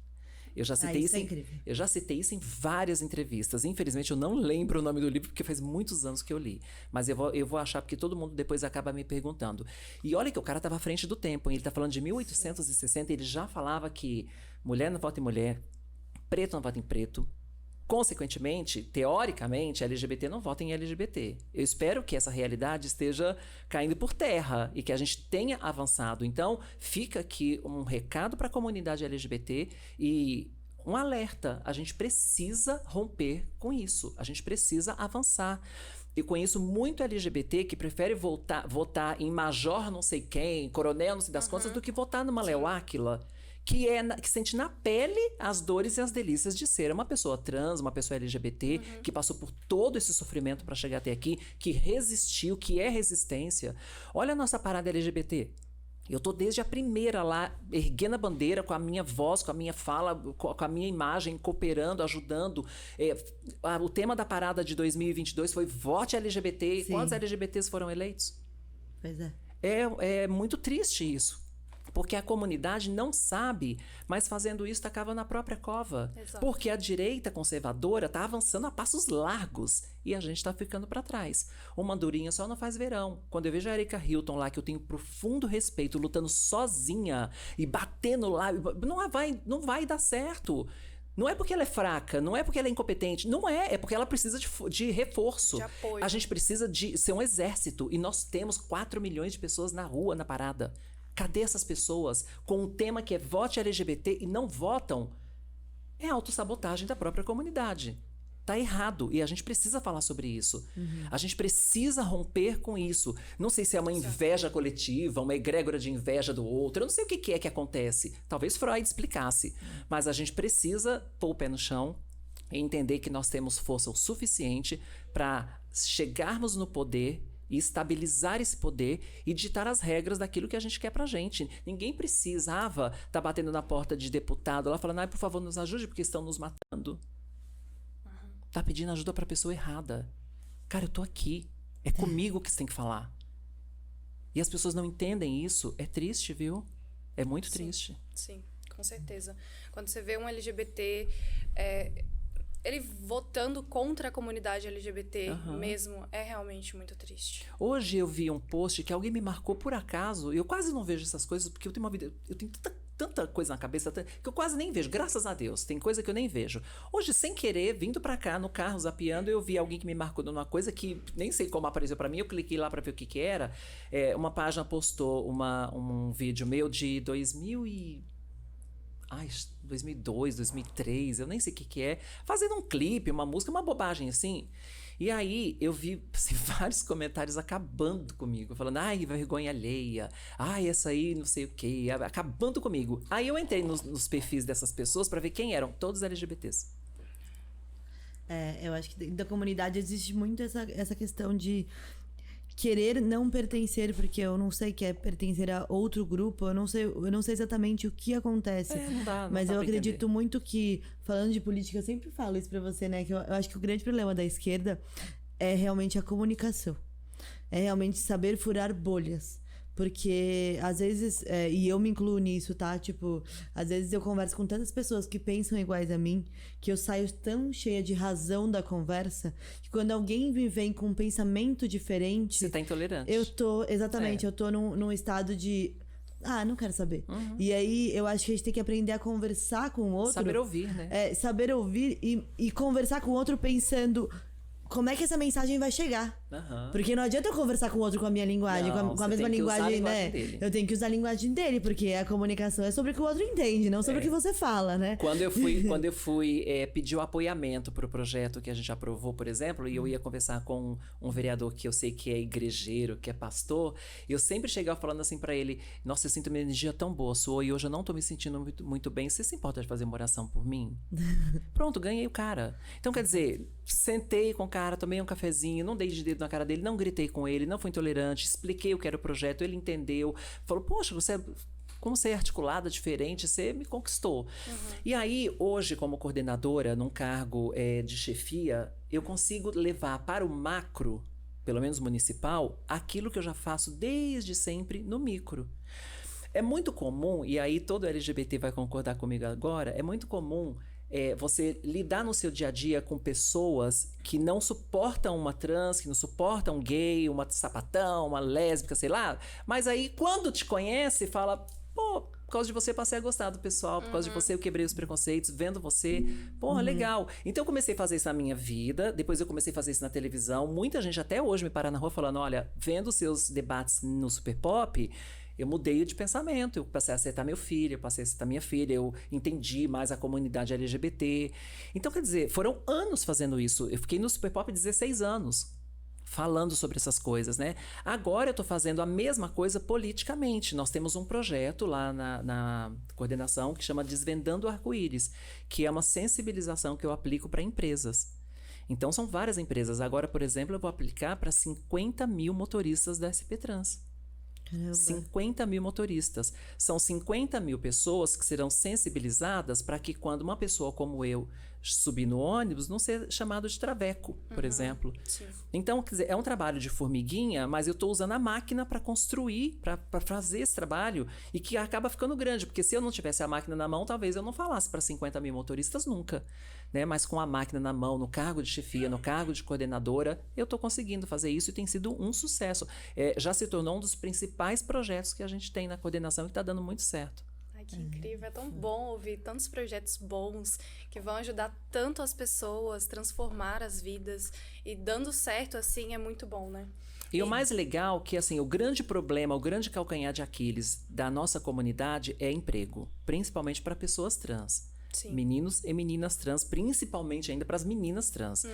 Eu já citei isso é incrível. Eu já citei isso em várias entrevistas. Infelizmente, eu não lembro o nome do livro, porque faz muitos anos que eu li. Mas eu vou achar, porque todo mundo depois acaba me perguntando. E olha que o cara estava à frente do tempo, hein? Ele está falando de 1860, ele já falava que mulher não vota em mulher, preto não vota em preto. Consequentemente, teoricamente, LGBT não vota em LGBT. Eu espero que essa realidade esteja caindo por terra e que a gente tenha avançado. Então, fica aqui um recado para a comunidade LGBT e um alerta. A gente precisa romper com isso. A gente precisa avançar. Eu conheço muito LGBT que prefere votar em major não sei quem, coronel não sei das quantas, do que votar numa Léo Áquila. Que sente na pele as dores e as delícias de ser uma pessoa trans, uma pessoa LGBT, que passou por todo esse sofrimento para chegar até aqui, que resistiu, que é resistência. Olha a nossa parada LGBT. Eu tô desde a primeira lá, erguendo a bandeira com a minha voz, com a minha fala, com a minha imagem, cooperando, ajudando. O tema da parada de 2022 foi Vote LGBT. Sim. Quantos LGBTs foram eleitos? Pois é. É muito triste isso. Porque a comunidade não sabe, mas fazendo isso tá cavando na própria cova. Exato. Porque a direita conservadora está avançando a passos largos e a gente está ficando para trás. Uma andorinha só não faz verão. Quando eu vejo a Erika Hilton lá, que eu tenho profundo respeito, lutando sozinha e batendo lá, não vai dar certo. Não é porque ela é fraca, não é porque ela é incompetente, não é porque ela precisa de reforço. De apoio. A gente precisa de ser um exército e nós temos 4 milhões de pessoas na rua, na parada. Cadê essas pessoas com um tema que é vote LGBT e não votam? É autossabotagem da própria comunidade. Tá errado e a gente precisa falar sobre isso. A gente precisa romper com isso. Não sei se é uma inveja coletiva, uma egrégora de inveja do outro. Eu não sei o que é que acontece. Talvez Freud explicasse. Mas a gente precisa pôr o pé no chão e entender que nós temos força o suficiente para chegarmos no poder e estabilizar esse poder e ditar as regras daquilo que a gente quer pra gente. Ninguém precisava estar batendo na porta de deputado lá falando, por favor, nos ajude porque estão nos matando. Tá pedindo ajuda pra pessoa errada. Cara, eu tô aqui. É comigo que você tem que falar. E as pessoas não entendem isso. É triste, viu? É muito triste. Sim, com certeza. Quando você vê um LGBT... ele votando contra a comunidade LGBT mesmo, é realmente muito triste. Hoje eu vi um post que alguém me marcou por acaso, e eu quase não vejo essas coisas, porque eu tenho uma vida, eu tenho tanta coisa na cabeça, que eu quase nem vejo, graças a Deus, tem coisa que eu nem vejo. Hoje, sem querer, vindo pra cá, no carro, zapeando, eu vi alguém que me marcou numa coisa que nem sei como apareceu pra mim, eu cliquei lá pra ver o que era. Uma página postou um vídeo meu de 2002, 2003, eu nem sei o que é, fazendo um clipe, uma música, uma bobagem assim. E aí eu vi assim, vários comentários acabando comigo, falando, vergonha alheia, essa aí não sei o que, acabando comigo. Aí eu entrei nos perfis dessas pessoas pra ver quem eram, todos LGBTs. Eu acho que da comunidade existe muito essa questão de querer não pertencer, porque eu não sei que é pertencer a outro grupo, eu não sei exatamente o que acontece. Não dá mas eu pra acredito entender. muito que, falando de política, eu sempre falo isso pra você, né? Que eu acho que o grande problema da esquerda é realmente a comunicação. É realmente saber furar bolhas. Porque, às vezes, e eu me incluo nisso, tá? Tipo, às vezes eu converso com tantas pessoas que pensam iguais a mim, que eu saio tão cheia de razão da conversa, que quando alguém me vem com um pensamento diferente... Você tá intolerante. Eu tô num estado de... não quero saber. E aí, eu acho que a gente tem que aprender a conversar com o outro. Saber ouvir, né? Saber ouvir e conversar com o outro pensando... Como é que essa mensagem vai chegar? Porque não adianta eu conversar com o outro com a minha linguagem, Não, com a você mesma tem que usar a linguagem, linguagem né? dele. Eu tenho que usar a linguagem dele, porque a comunicação é sobre o que o outro entende, não sobre o que você fala, né? Quando eu fui pedir o apoiamento para o projeto que a gente aprovou, por exemplo, e eu ia conversar com um vereador que eu sei que é igrejeiro, que é pastor, eu sempre chegava falando assim para ele, nossa, eu sinto uma energia tão boa sua e hoje eu não tô me sentindo muito bem, você se importa de fazer uma oração por mim? Pronto, ganhei o cara. Então, quer dizer, sentei com o cara, tomei um cafezinho, não dei de dedo na cara dele, não gritei com ele, não fui intolerante, expliquei o que era o projeto, ele entendeu, falou, poxa, como você é articulada, diferente, você me conquistou. E aí, hoje, como coordenadora, num cargo de chefia, eu consigo levar para o macro, pelo menos municipal, aquilo que eu já faço desde sempre no micro. É muito comum, e aí todo LGBT vai concordar comigo agora, é muito comum você lidar no seu dia a dia com pessoas que não suportam uma trans, que não suportam um gay, uma sapatão, uma lésbica, sei lá. Mas aí, quando te conhece, fala, pô, por causa de você passei a gostar do pessoal, por causa de você eu quebrei os preconceitos, vendo você, porra, legal. Então eu comecei a fazer isso na minha vida, depois eu comecei a fazer isso na televisão. Muita gente até hoje me para na rua falando, olha, vendo os seus debates no Super Pop, eu mudei de pensamento, eu passei a aceitar meu filho, eu passei a aceitar minha filha, eu entendi mais a comunidade LGBT. Então, quer dizer, foram anos fazendo isso. Eu fiquei no Super Pop 16 anos, falando sobre essas coisas, né? Agora eu tô fazendo a mesma coisa politicamente. Nós temos um projeto lá na coordenação que chama Desvendando o Arco-Íris, que é uma sensibilização que eu aplico para empresas. Então, são várias empresas. Agora, por exemplo, eu vou aplicar para 50 mil motoristas da SP Trans. Caramba. 50 mil motoristas. São 50 mil pessoas que serão sensibilizadas para que quando uma pessoa como eu subir no ônibus, não ser chamado de traveco, por exemplo. Sim. Então, quer dizer, é um trabalho de formiguinha, mas eu estou usando a máquina para construir, para fazer esse trabalho, e que acaba ficando grande, porque se eu não tivesse a máquina na mão, talvez eu não falasse para 50 mil motoristas nunca. Né? Mas com a máquina na mão, no cargo de chefia, no cargo de coordenadora, eu estou conseguindo fazer isso e tem sido um sucesso. Já se tornou um dos principais projetos que a gente tem na coordenação e está dando muito certo. Ai, que incrível. É tão bom ouvir tantos projetos bons que vão ajudar tanto as pessoas, transformar as vidas. E dando certo, assim, é muito bom, né? E o mais legal que, assim, o grande problema, o grande calcanhar de Aquiles da nossa comunidade é emprego. Principalmente para pessoas trans. Sim. Meninos e meninas trans, principalmente ainda para as meninas trans.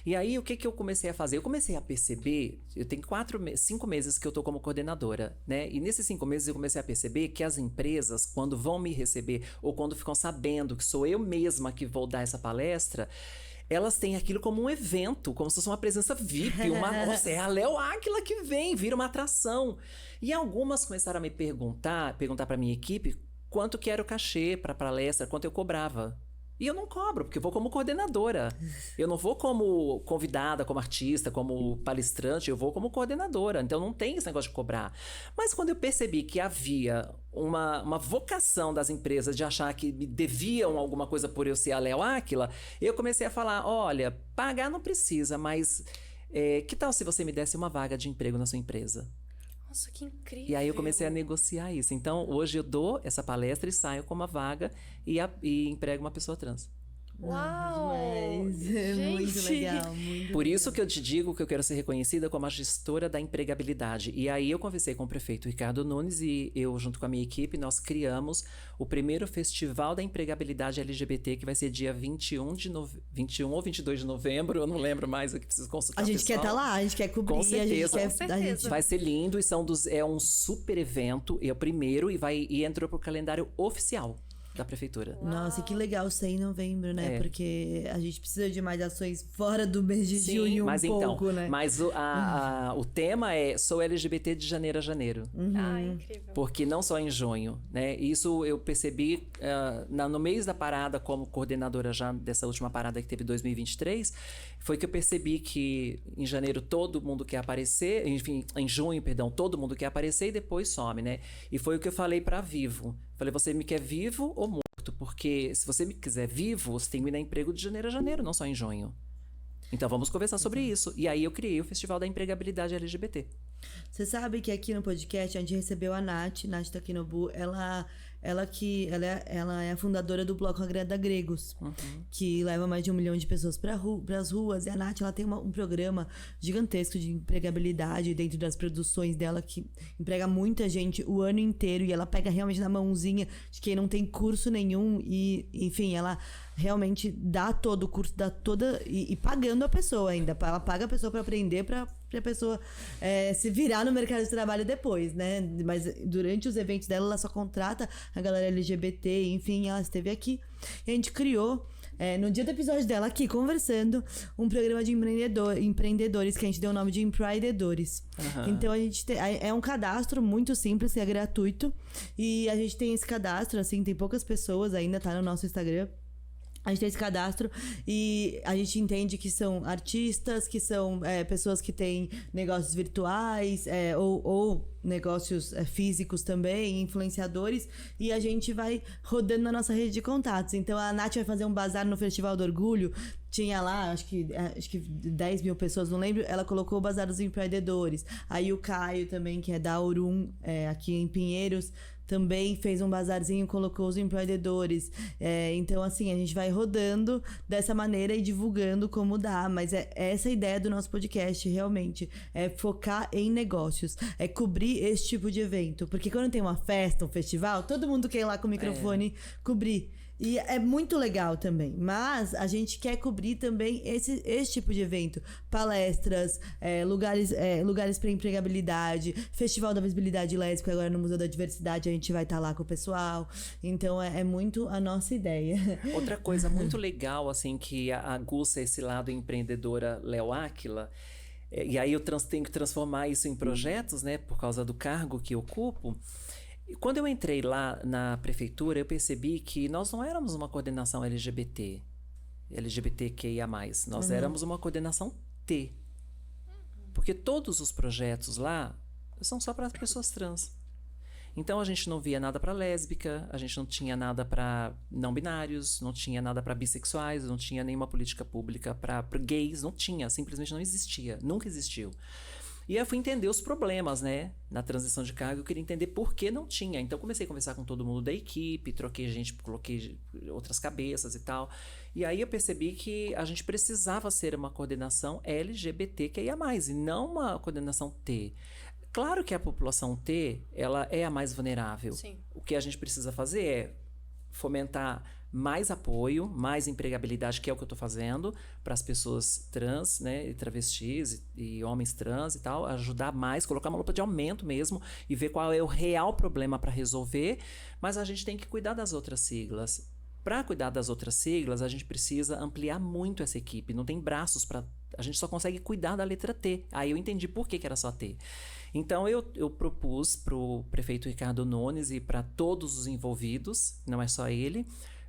E aí, o que eu comecei a fazer? Eu comecei a perceber, eu tenho 5 meses que eu tô como coordenadora, né? E nesses 5 meses eu comecei a perceber que as empresas, quando vão me receber, ou quando ficam sabendo que sou eu mesma que vou dar essa palestra, elas têm aquilo como um evento, como se fosse uma presença VIP, nossa, é a Léo Áquila que vem, vira uma atração. E algumas começaram a me perguntar para minha equipe, quanto que era o cachê para palestra, quanto eu cobrava. E eu não cobro, porque eu vou como coordenadora. Eu não vou como convidada, como artista, como palestrante, eu vou como coordenadora. Então não tem esse negócio de cobrar. Mas quando eu percebi que havia uma vocação das empresas de achar que me deviam alguma coisa por eu ser a Léo Áquila, eu comecei a falar, olha, pagar não precisa, mas que tal se você me desse uma vaga de emprego na sua empresa? Nossa, que incrível. E aí eu comecei a negociar isso. Então, hoje eu dou essa palestra e saio com uma vaga e emprego uma pessoa trans. Uau! Demais. É muito Gente! legal. Muito Por isso que eu te digo que eu quero ser reconhecida como a gestora da empregabilidade. E aí eu conversei com o prefeito Ricardo Nunes e eu, junto com a minha equipe, nós criamos o primeiro Festival da Empregabilidade LGBT, que vai ser dia 21 ou 22 de novembro, eu não lembro mais, eu preciso consultar A gente quer estar lá, a gente quer cobrir, Com certeza. a Com gente certeza. quer... A gente... Vai ser lindo e é um super evento, é o primeiro e entrou pro calendário oficial da prefeitura. Nossa, que legal ser em novembro, né? É. Porque a gente precisa de mais ações fora do mês de junho mas pouco, né? Mas o tema é Sou LGBT de janeiro a janeiro. Ah, incrível. Porque não só em junho, né? Isso eu percebi no mês da parada, como coordenadora já dessa última parada que teve em 2023, foi que eu percebi que em janeiro todo mundo quer aparecer, enfim, em junho, perdão, todo mundo quer aparecer e depois some, né? E foi o que eu falei pra Vivo. Falei, você me quer vivo ou morto? Porque se você me quiser vivo, você tem que me dar emprego de janeiro a janeiro, não só em junho. Então vamos conversar sobre isso. E aí eu criei o Festival da Empregabilidade LGBT. Você sabe que aqui no podcast a gente recebeu a Nath Takinobu, ela é a fundadora do Bloco Agreda Gregos, que leva mais de 1 milhão de pessoas para as ruas. E a Nath, ela tem um programa gigantesco de empregabilidade dentro das produções dela, que emprega muita gente o ano inteiro. E ela pega realmente na mãozinha de quem não tem curso nenhum. E, enfim, ela realmente dá todo o curso, dá toda... E pagando a pessoa ainda. Ela paga a pessoa para aprender, para a pessoa se virar no mercado de trabalho depois, né? Mas durante os eventos dela, ela só contrata a galera LGBT, enfim, ela esteve aqui. E a gente criou, no dia do episódio dela aqui, conversando, um programa de empreendedores que a gente deu o nome de Empreendedores. Então a gente é um cadastro muito simples, que é gratuito. E a gente tem esse cadastro, assim, tem poucas pessoas ainda, tá no nosso Instagram. A gente tem esse cadastro e a gente entende que são artistas, que são pessoas que têm negócios virtuais ou negócios físicos também, influenciadores, e a gente vai rodando na nossa rede de contatos. Então a Nath vai fazer um bazar no Festival do Orgulho, tinha lá, acho que 10 mil pessoas, não lembro, ela colocou o Bazar dos Empreendedores. Aí o Caio também, que é da Aurum, aqui em Pinheiros, também fez um bazarzinho, colocou os empreendedores. Então, assim, a gente vai rodando dessa maneira e divulgando como dá. Mas é essa a ideia do nosso podcast, realmente. É focar em negócios. É cobrir esse tipo de evento. Porque quando tem uma festa, um festival, todo mundo quer ir lá com o microfone cobrir. E é muito legal também, mas a gente quer cobrir também esse tipo de evento. Palestras, lugares para empregabilidade, Festival da Visibilidade Lésbica, agora no Museu da Diversidade a gente vai estar lá com o pessoal. Então é muito a nossa ideia. Outra coisa muito legal, assim, que aguça esse lado empreendedora Léo Áquila, e aí eu tenho que transformar isso em projetos, né, por causa do cargo que eu ocupo. E quando eu entrei lá na prefeitura, eu percebi que nós não éramos uma coordenação LGBTQIA+. Nós éramos uma coordenação T. Porque todos os projetos lá são só para pessoas trans. Então a gente não via nada para lésbica, a gente não tinha nada para não binários, não tinha nada para bissexuais, não tinha nenhuma política pública para gays, não tinha, simplesmente não existia, nunca existiu. E aí eu fui entender os problemas, né? Na transição de cargo, eu queria entender por que não tinha. Então comecei a conversar com todo mundo da equipe, troquei gente, coloquei outras cabeças e tal. E aí eu percebi que a gente precisava ser uma coordenação LGBTQIA+, e não uma coordenação T. Claro que a população T, ela é a mais vulnerável. Sim. O que a gente precisa fazer é fomentar mais apoio, mais empregabilidade, que é o que eu estou fazendo, para as pessoas trans, né, e travestis e homens trans e tal, ajudar mais, colocar uma lupa de aumento mesmo e ver qual é o real problema para resolver, mas a gente tem que cuidar das outras siglas. Para cuidar das outras siglas, a gente precisa ampliar muito essa equipe, não tem braços para... A gente só consegue cuidar da letra T. Aí eu entendi por que era só T. Então eu propus para o prefeito Ricardo Nunes e para todos os envolvidos, não é só ele,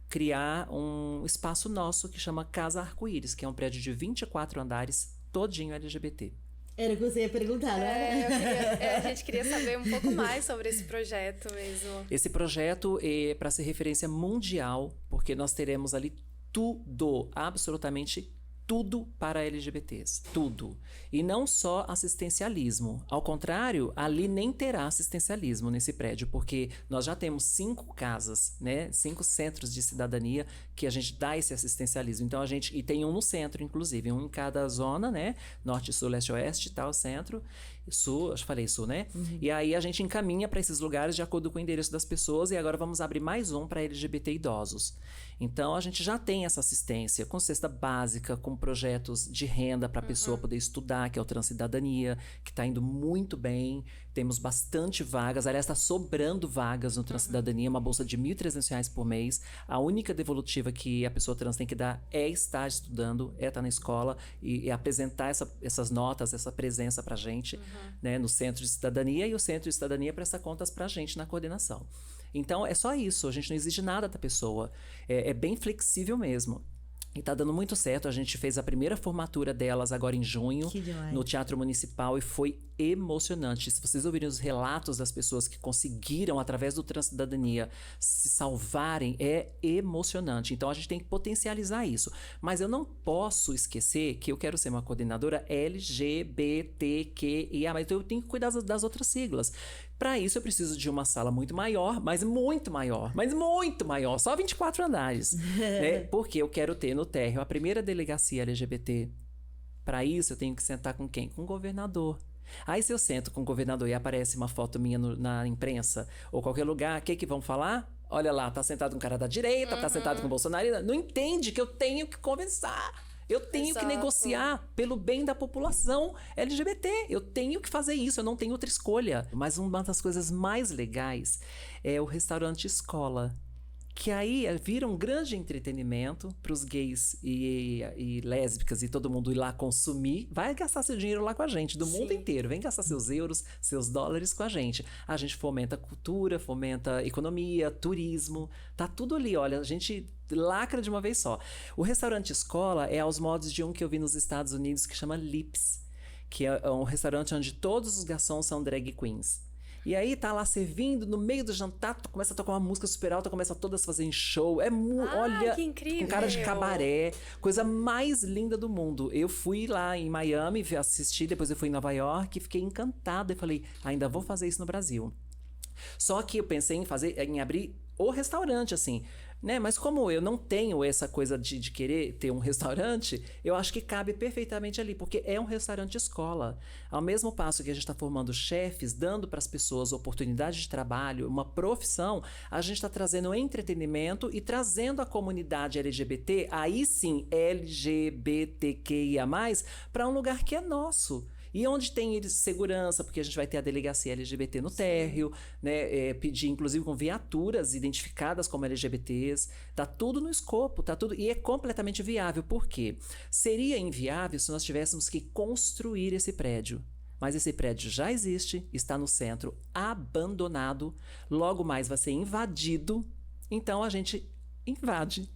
criar um espaço nosso que chama Casa Arco-Íris, que é um prédio de 24 andares, todinho LGBT. Era o que você ia perguntar, né? A gente queria saber um pouco mais sobre esse projeto mesmo. Esse projeto é para ser referência mundial, porque nós teremos ali tudo, absolutamente tudo para LGBTs, tudo. E não só assistencialismo. Ao contrário, ali nem terá assistencialismo nesse prédio, porque nós já temos 5 casas, né? 5 centros de cidadania que a gente dá esse assistencialismo. Então e tem um no centro, inclusive, um em cada zona, né? Norte, sul, leste, oeste, tal, centro. Sul, acho que falei sul, né? Uhum. E aí a gente encaminha para esses lugares de acordo com o endereço das pessoas, e agora vamos abrir mais um para LGBT idosos. Então a gente já tem essa assistência com cesta básica, com projetos de renda para a pessoa poder estudar, que é o Transcidadania, que está indo muito bem. Temos bastante vagas, aliás, está sobrando vagas no Transcidadania, uma bolsa de R$ 1.300 por mês. A única devolutiva que a pessoa trans tem que dar é estar estudando, é estar na escola e apresentar essas notas, essa presença para a gente, né, no Centro de Cidadania, e o Centro de Cidadania presta contas para a gente na coordenação. Então, é só isso, a gente não exige nada da pessoa, é bem flexível mesmo. E tá dando muito certo, a gente fez a primeira formatura delas agora em junho, no Teatro Municipal, e foi emocionante. Se vocês ouvirem os relatos das pessoas que conseguiram, através do Transcidadania, se salvarem, é emocionante. Então a gente tem que potencializar isso. Mas eu não posso esquecer que eu quero ser uma coordenadora LGBTQIA+, então eu tenho que cuidar das outras siglas. Para isso eu preciso de uma sala muito maior, mas muito maior, só 24 andares, né? Porque eu quero ter no térreo a primeira delegacia LGBT. Para isso eu tenho que sentar com quem? Com o governador. Aí se eu sento com o governador e aparece uma foto minha na imprensa ou qualquer lugar, o que vão falar? Olha lá, tá sentado um cara da direita, tá sentado com o Bolsonaro, não entende que eu tenho que conversar. Eu tenho que negociar pelo bem da população LGBT. Eu tenho que fazer isso, eu não tenho outra escolha. Mas uma das coisas mais legais é o restaurante escola. que aí vira um grande entretenimento para os gays e lésbicas e todo mundo ir lá consumir. Vai gastar seu dinheiro lá com a gente, do mundo inteiro. Vem gastar seus euros, seus dólares com a gente. A gente fomenta cultura, fomenta economia, turismo. Tá tudo ali, olha, a gente lacra de uma vez só. O restaurante escola é aos modos de um que eu vi nos Estados Unidos que chama Lips, que é um restaurante onde todos os garçons são drag queens. E aí tá lá servindo, no meio do jantar, começa a tocar uma música super alta, começa todas a fazer show. Olha, que incrível! Com cara de cabaré, coisa mais linda do mundo. Eu fui lá em Miami, assisti, depois eu fui em Nova York e fiquei encantada. E falei, ainda vou fazer isso no Brasil. Só que eu pensei em abrir o restaurante, assim, né? Mas como eu não tenho essa coisa de querer ter um restaurante, eu acho que cabe perfeitamente ali, porque é um restaurante escola. Ao mesmo passo que a gente está formando chefes, dando para as pessoas oportunidade de trabalho, uma profissão, a gente está trazendo entretenimento e trazendo a comunidade LGBT, aí sim, LGBTQIA+, para um lugar que é nosso. E onde tem segurança, porque a gente vai ter a delegacia LGBT no térreo, né? Pedir, inclusive, com viaturas identificadas como LGBTs. Tá tudo no escopo, tá tudo. E é completamente viável. Por quê? Seria inviável se nós tivéssemos que construir esse prédio. Mas esse prédio já existe, está no centro, abandonado. Logo mais vai ser invadido. Então a gente invade.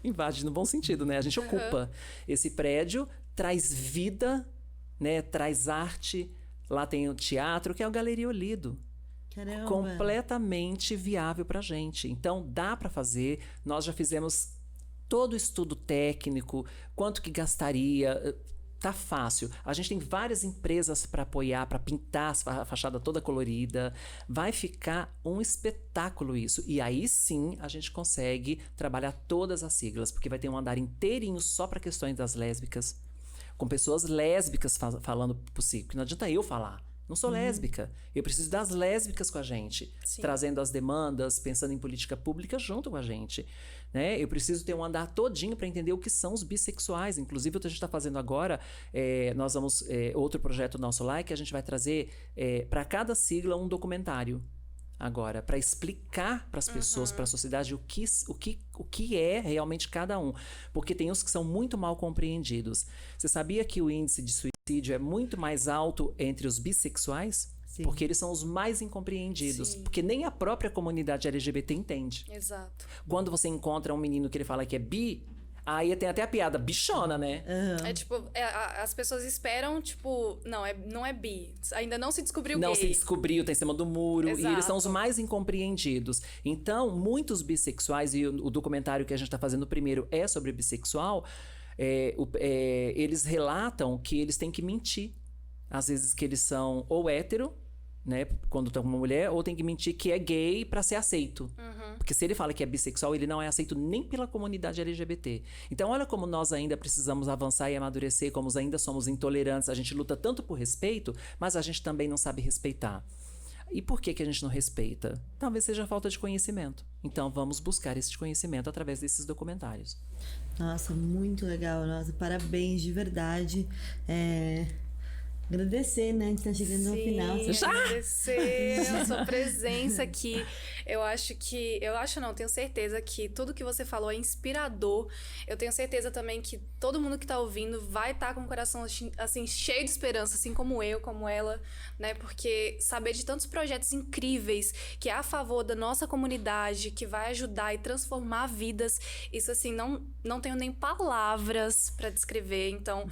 Invade no bom sentido, né? A gente ocupa esse prédio, traz vida, né, traz arte. Lá tem o teatro, que é o Galeria Olido. Caramba. Completamente viável pra gente. Então dá pra fazer. Nós já fizemos todo o estudo técnico, quanto que gastaria. Tá fácil. A gente tem várias empresas para apoiar, para pintar a fachada toda colorida. Vai ficar um espetáculo isso. E aí sim a gente consegue trabalhar todas as siglas, porque vai ter um andar inteirinho só para questões das lésbicas, com pessoas lésbicas falando possível. Porque não adianta eu falar. Não sou lésbica. Eu preciso das lésbicas com a gente. Sim. Trazendo as demandas, pensando em política pública junto com a gente. Né? Eu preciso ter um andar todinho para entender o que são os bissexuais. Inclusive, o que a gente está fazendo agora, nós vamos... outro projeto nosso lá é que a gente vai trazer para cada sigla um documentário. Agora, para explicar para as pessoas, para a sociedade, o que é realmente cada um. Porque tem uns que são muito mal compreendidos. Você sabia que o índice de suicídio é muito mais alto entre os bissexuais? Sim. Porque eles são os mais incompreendidos. Sim. Porque nem a própria comunidade LGBT entende. Exato. Quando você encontra um menino que ele fala que é bi, aí tem até a piada, bichona, né? É tipo, as pessoas esperam, tipo, não é bi. Ainda não se descobriu Não gay. se descobriu, tá em cima do muro. Exato. E eles são os mais incompreendidos. Então, muitos bissexuais, e o documentário que a gente tá fazendo primeiro é sobre bissexual, eles relatam que eles têm que mentir. Às vezes que eles são ou hétero, né, quando tá com uma mulher, ou tem que mentir que é gay pra ser aceito. Porque se ele fala que é bissexual, ele não é aceito nem pela comunidade LGBT. Então olha como nós ainda precisamos avançar e amadurecer, como ainda somos intolerantes. A gente luta tanto por respeito, mas a gente também não sabe respeitar. E por que a gente não respeita? Talvez seja falta de conhecimento. Então vamos buscar esse conhecimento através desses documentários. Nossa, muito legal. Nossa, parabéns de verdade. Agradecer, né? A gente tá chegando no final. Agradecer a sua presença aqui. Tenho certeza que tudo que você falou é inspirador. Eu tenho certeza também que todo mundo que tá ouvindo vai estar com o coração assim cheio de esperança, assim como eu, como ela, né? Porque saber de tantos projetos incríveis que é a favor da nossa comunidade, que vai ajudar e transformar vidas, isso assim, não tenho nem palavras para descrever. Então,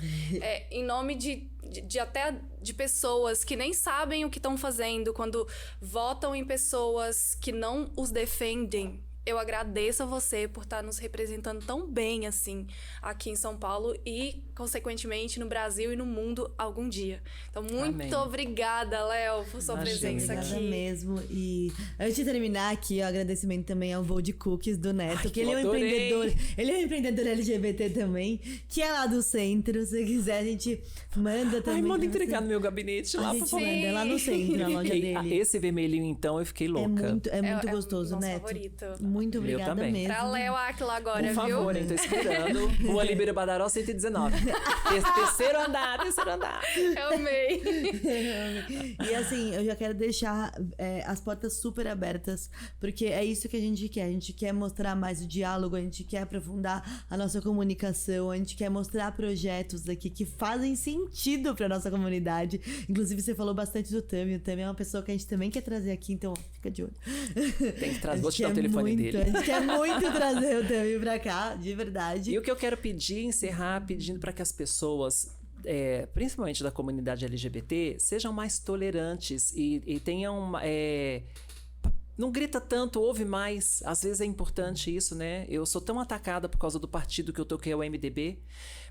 em nome de pessoas que nem sabem o que estão fazendo, quando votam em pessoas que não os defendem, eu agradeço a você por estar nos representando tão bem assim aqui em São Paulo e, consequentemente, no Brasil e no mundo algum dia. Então, muito obrigada, Léo, por sua presença obrigada aqui. Mesmo. E antes de terminar aqui, o agradecimento também ao Voo de Cookies do Neto, que ele é um empreendedor. Ele é um empreendedor LGBT também, que é lá do centro. Se quiser, a gente manda também. Manda entregar no meu gabinete lá, por favor. Lá no centro, a loja dele. Esse vermelhinho, então, eu fiquei louca. É muito gostoso, nosso Neto. favorito. muito Meu obrigada também. mesmo. Pra Léo Áquila agora, Por viu? favor, hein? Tô esperando. Rua Líbero Badaró, 119. Terceiro andar. Eu amei. E assim, eu já quero deixar as portas super abertas, porque é isso que a gente quer. A gente quer mostrar mais o diálogo, a gente quer aprofundar a nossa comunicação, a gente quer mostrar projetos aqui que fazem sentido pra nossa comunidade. Inclusive, você falou bastante do Tami. O Tami é uma pessoa que a gente também quer trazer aqui, então fica de olho. Tem que trazer, vou te dar o telefone dele. A gente quer muito trazer o Tami pra cá, de verdade. E o que eu quero encerrar pedindo para que as pessoas, principalmente da comunidade LGBT, sejam mais tolerantes e tenham... não grita tanto, ouve mais. Às vezes é importante isso, né? Eu sou tão atacada por causa do partido que eu toquei, o MDB,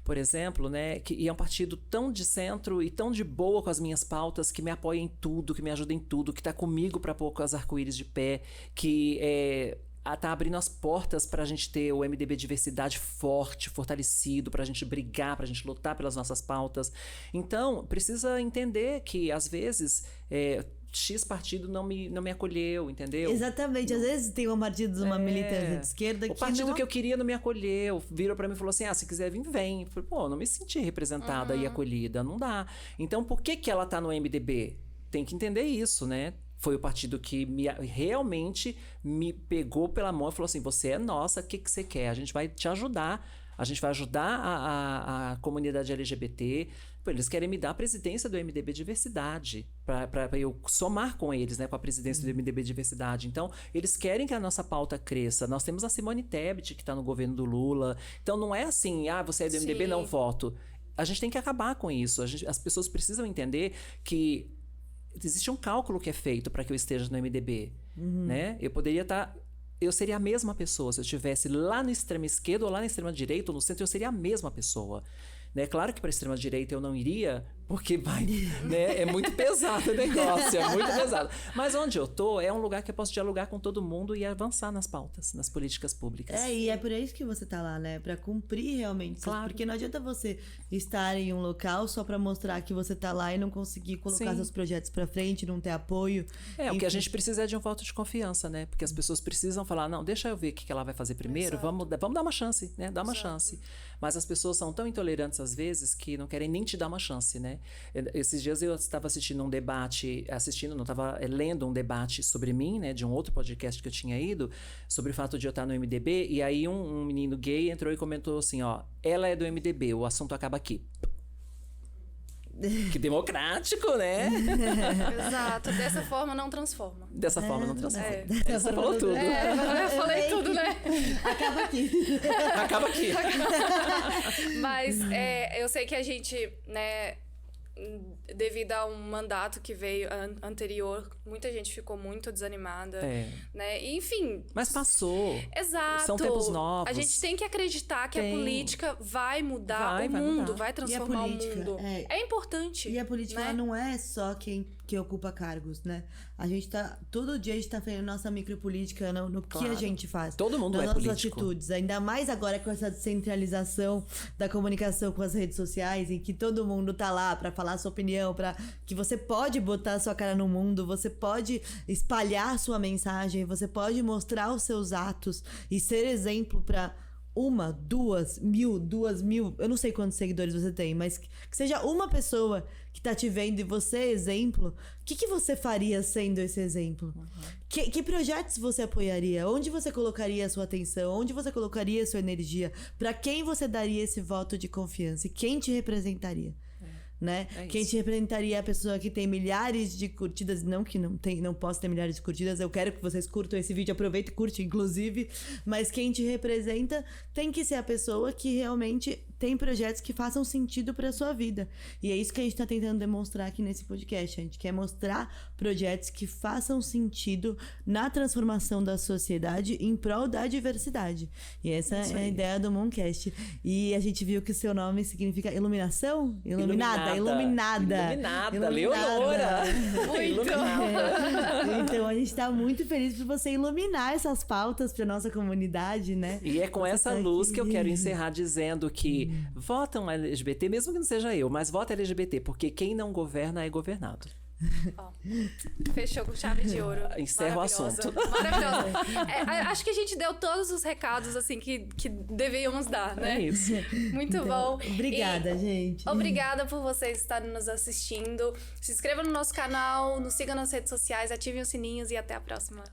por exemplo, né? E é um partido tão de centro e tão de boa com as minhas pautas, que me apoia em tudo, que me ajuda em tudo, que tá comigo para pôr com as arco-íris de pé, que tá abrindo as portas pra gente ter o MDB Diversidade forte, fortalecido, pra gente brigar, pra gente lutar pelas nossas pautas. Então, precisa entender que, às vezes, X partido não me acolheu, entendeu? Exatamente. Às vezes tem um partido de uma militância de esquerda que o partido não... que eu queria não me acolheu. Virou pra mim e falou assim, se quiser vir, vem. Eu falei, pô, não me senti representada e acolhida. Não dá. Então, por que ela tá no MDB? Tem que entender isso, né? Foi o partido que realmente me pegou pela mão e falou assim, você é nossa, o que você quer? A gente vai te ajudar, a gente vai ajudar a comunidade LGBT. Pô, eles querem me dar a presidência do MDB Diversidade, para eu somar com eles, né, com a presidência do MDB Diversidade. Então, eles querem que a nossa pauta cresça. Nós temos a Simone Tebet, que está no governo do Lula. Então, não é assim, você é do MDB, não voto. A gente tem que acabar com isso. As pessoas precisam entender que existe um cálculo que é feito para que eu esteja no MDB, né? Eu poderia estar... Eu seria a mesma pessoa se eu estivesse lá no extrema esquerda ou lá na extrema direita ou no centro, eu seria a mesma pessoa. Né? Claro que para a extrema direita eu não iria, porque né? É muito pesado o negócio, é muito pesado. Mas onde eu tô é um lugar que eu posso dialogar com todo mundo e avançar nas pautas, nas políticas públicas. E é por isso que você tá lá, né? Pra cumprir realmente. Claro. Porque não adianta você estar em um local só pra mostrar que você tá lá e não conseguir colocar seus projetos pra frente, não ter apoio. O que a gente precisa é de um voto de confiança, né? Porque as pessoas precisam falar, não, deixa eu ver o que ela vai fazer primeiro, vamos dar uma chance, né? Dar uma chance. Mas as pessoas são tão intolerantes às vezes que não querem nem te dar uma chance, né? Esses dias eu estava assistindo um debate, estava lendo um debate sobre mim, né? De um outro podcast que eu tinha ido, sobre o fato de eu estar no MDB, e aí um menino gay entrou e comentou assim, ela é do MDB, o assunto acaba aqui. Que democrático, né? Exato. Dessa forma não transforma. Dessa forma não transforma. Você falou tudo. Eu falei tudo, né? Acaba aqui. Acaba aqui. Mas eu sei que a gente, né, devido a um mandato que veio anterior, muita gente ficou muito desanimada, né? E, enfim... Mas passou. Exato. São tempos novos. A gente tem que acreditar que a política vai mudar o mundo, vai transformar o mundo. É importante. E a política, né? ela não é só quem ocupa cargos, né? A gente tá... Todo dia a gente tá fazendo nossa micropolítica no que a gente faz. Todo mundo nas é nossas político. atitudes. Ainda mais agora com essa descentralização da comunicação com as redes sociais, em que todo mundo tá lá pra falar a sua opinião, pra que você pode botar a sua cara no mundo, você pode espalhar a sua mensagem, você pode mostrar os seus atos e ser exemplo pra 1, 2 mil, eu não sei quantos seguidores você tem, mas que seja uma pessoa que tá te vendo e você é exemplo, o que você faria sendo esse exemplo? Que projetos você apoiaria? Onde você colocaria a sua atenção? Onde você colocaria a sua energia? Pra quem você daria esse voto de confiança? E quem te representaria? Né? Quem te representaria é a pessoa que tem milhares de curtidas, não que não possa ter milhares de curtidas, eu quero que vocês curtam esse vídeo, aproveita e curte, inclusive, mas quem te representa tem que ser a pessoa que realmente tem projetos que façam sentido para sua vida. E é isso que a gente tá tentando demonstrar aqui nesse podcast. A gente quer mostrar projetos que façam sentido na transformação da sociedade em prol da diversidade. E essa é a ideia do Mooncast. E a gente viu que o seu nome significa iluminação? Iluminada. Leonora. Muito. Então a gente tá muito feliz por você iluminar essas pautas pra nossa comunidade, né? E é com essa luz que eu quero encerrar dizendo que votam LGBT, mesmo que não seja eu, mas vota LGBT, porque quem não governa é governado. Ó, fechou com chave de ouro. Encerra o assunto. Maravilhosa. Acho que a gente deu todos os recados, assim, que devíamos dar, né? É isso. Muito bom. Obrigada, gente. Obrigada por vocês estarem nos assistindo. Se inscreva no nosso canal, nos siga nas redes sociais, ativem os sininhos e até a próxima.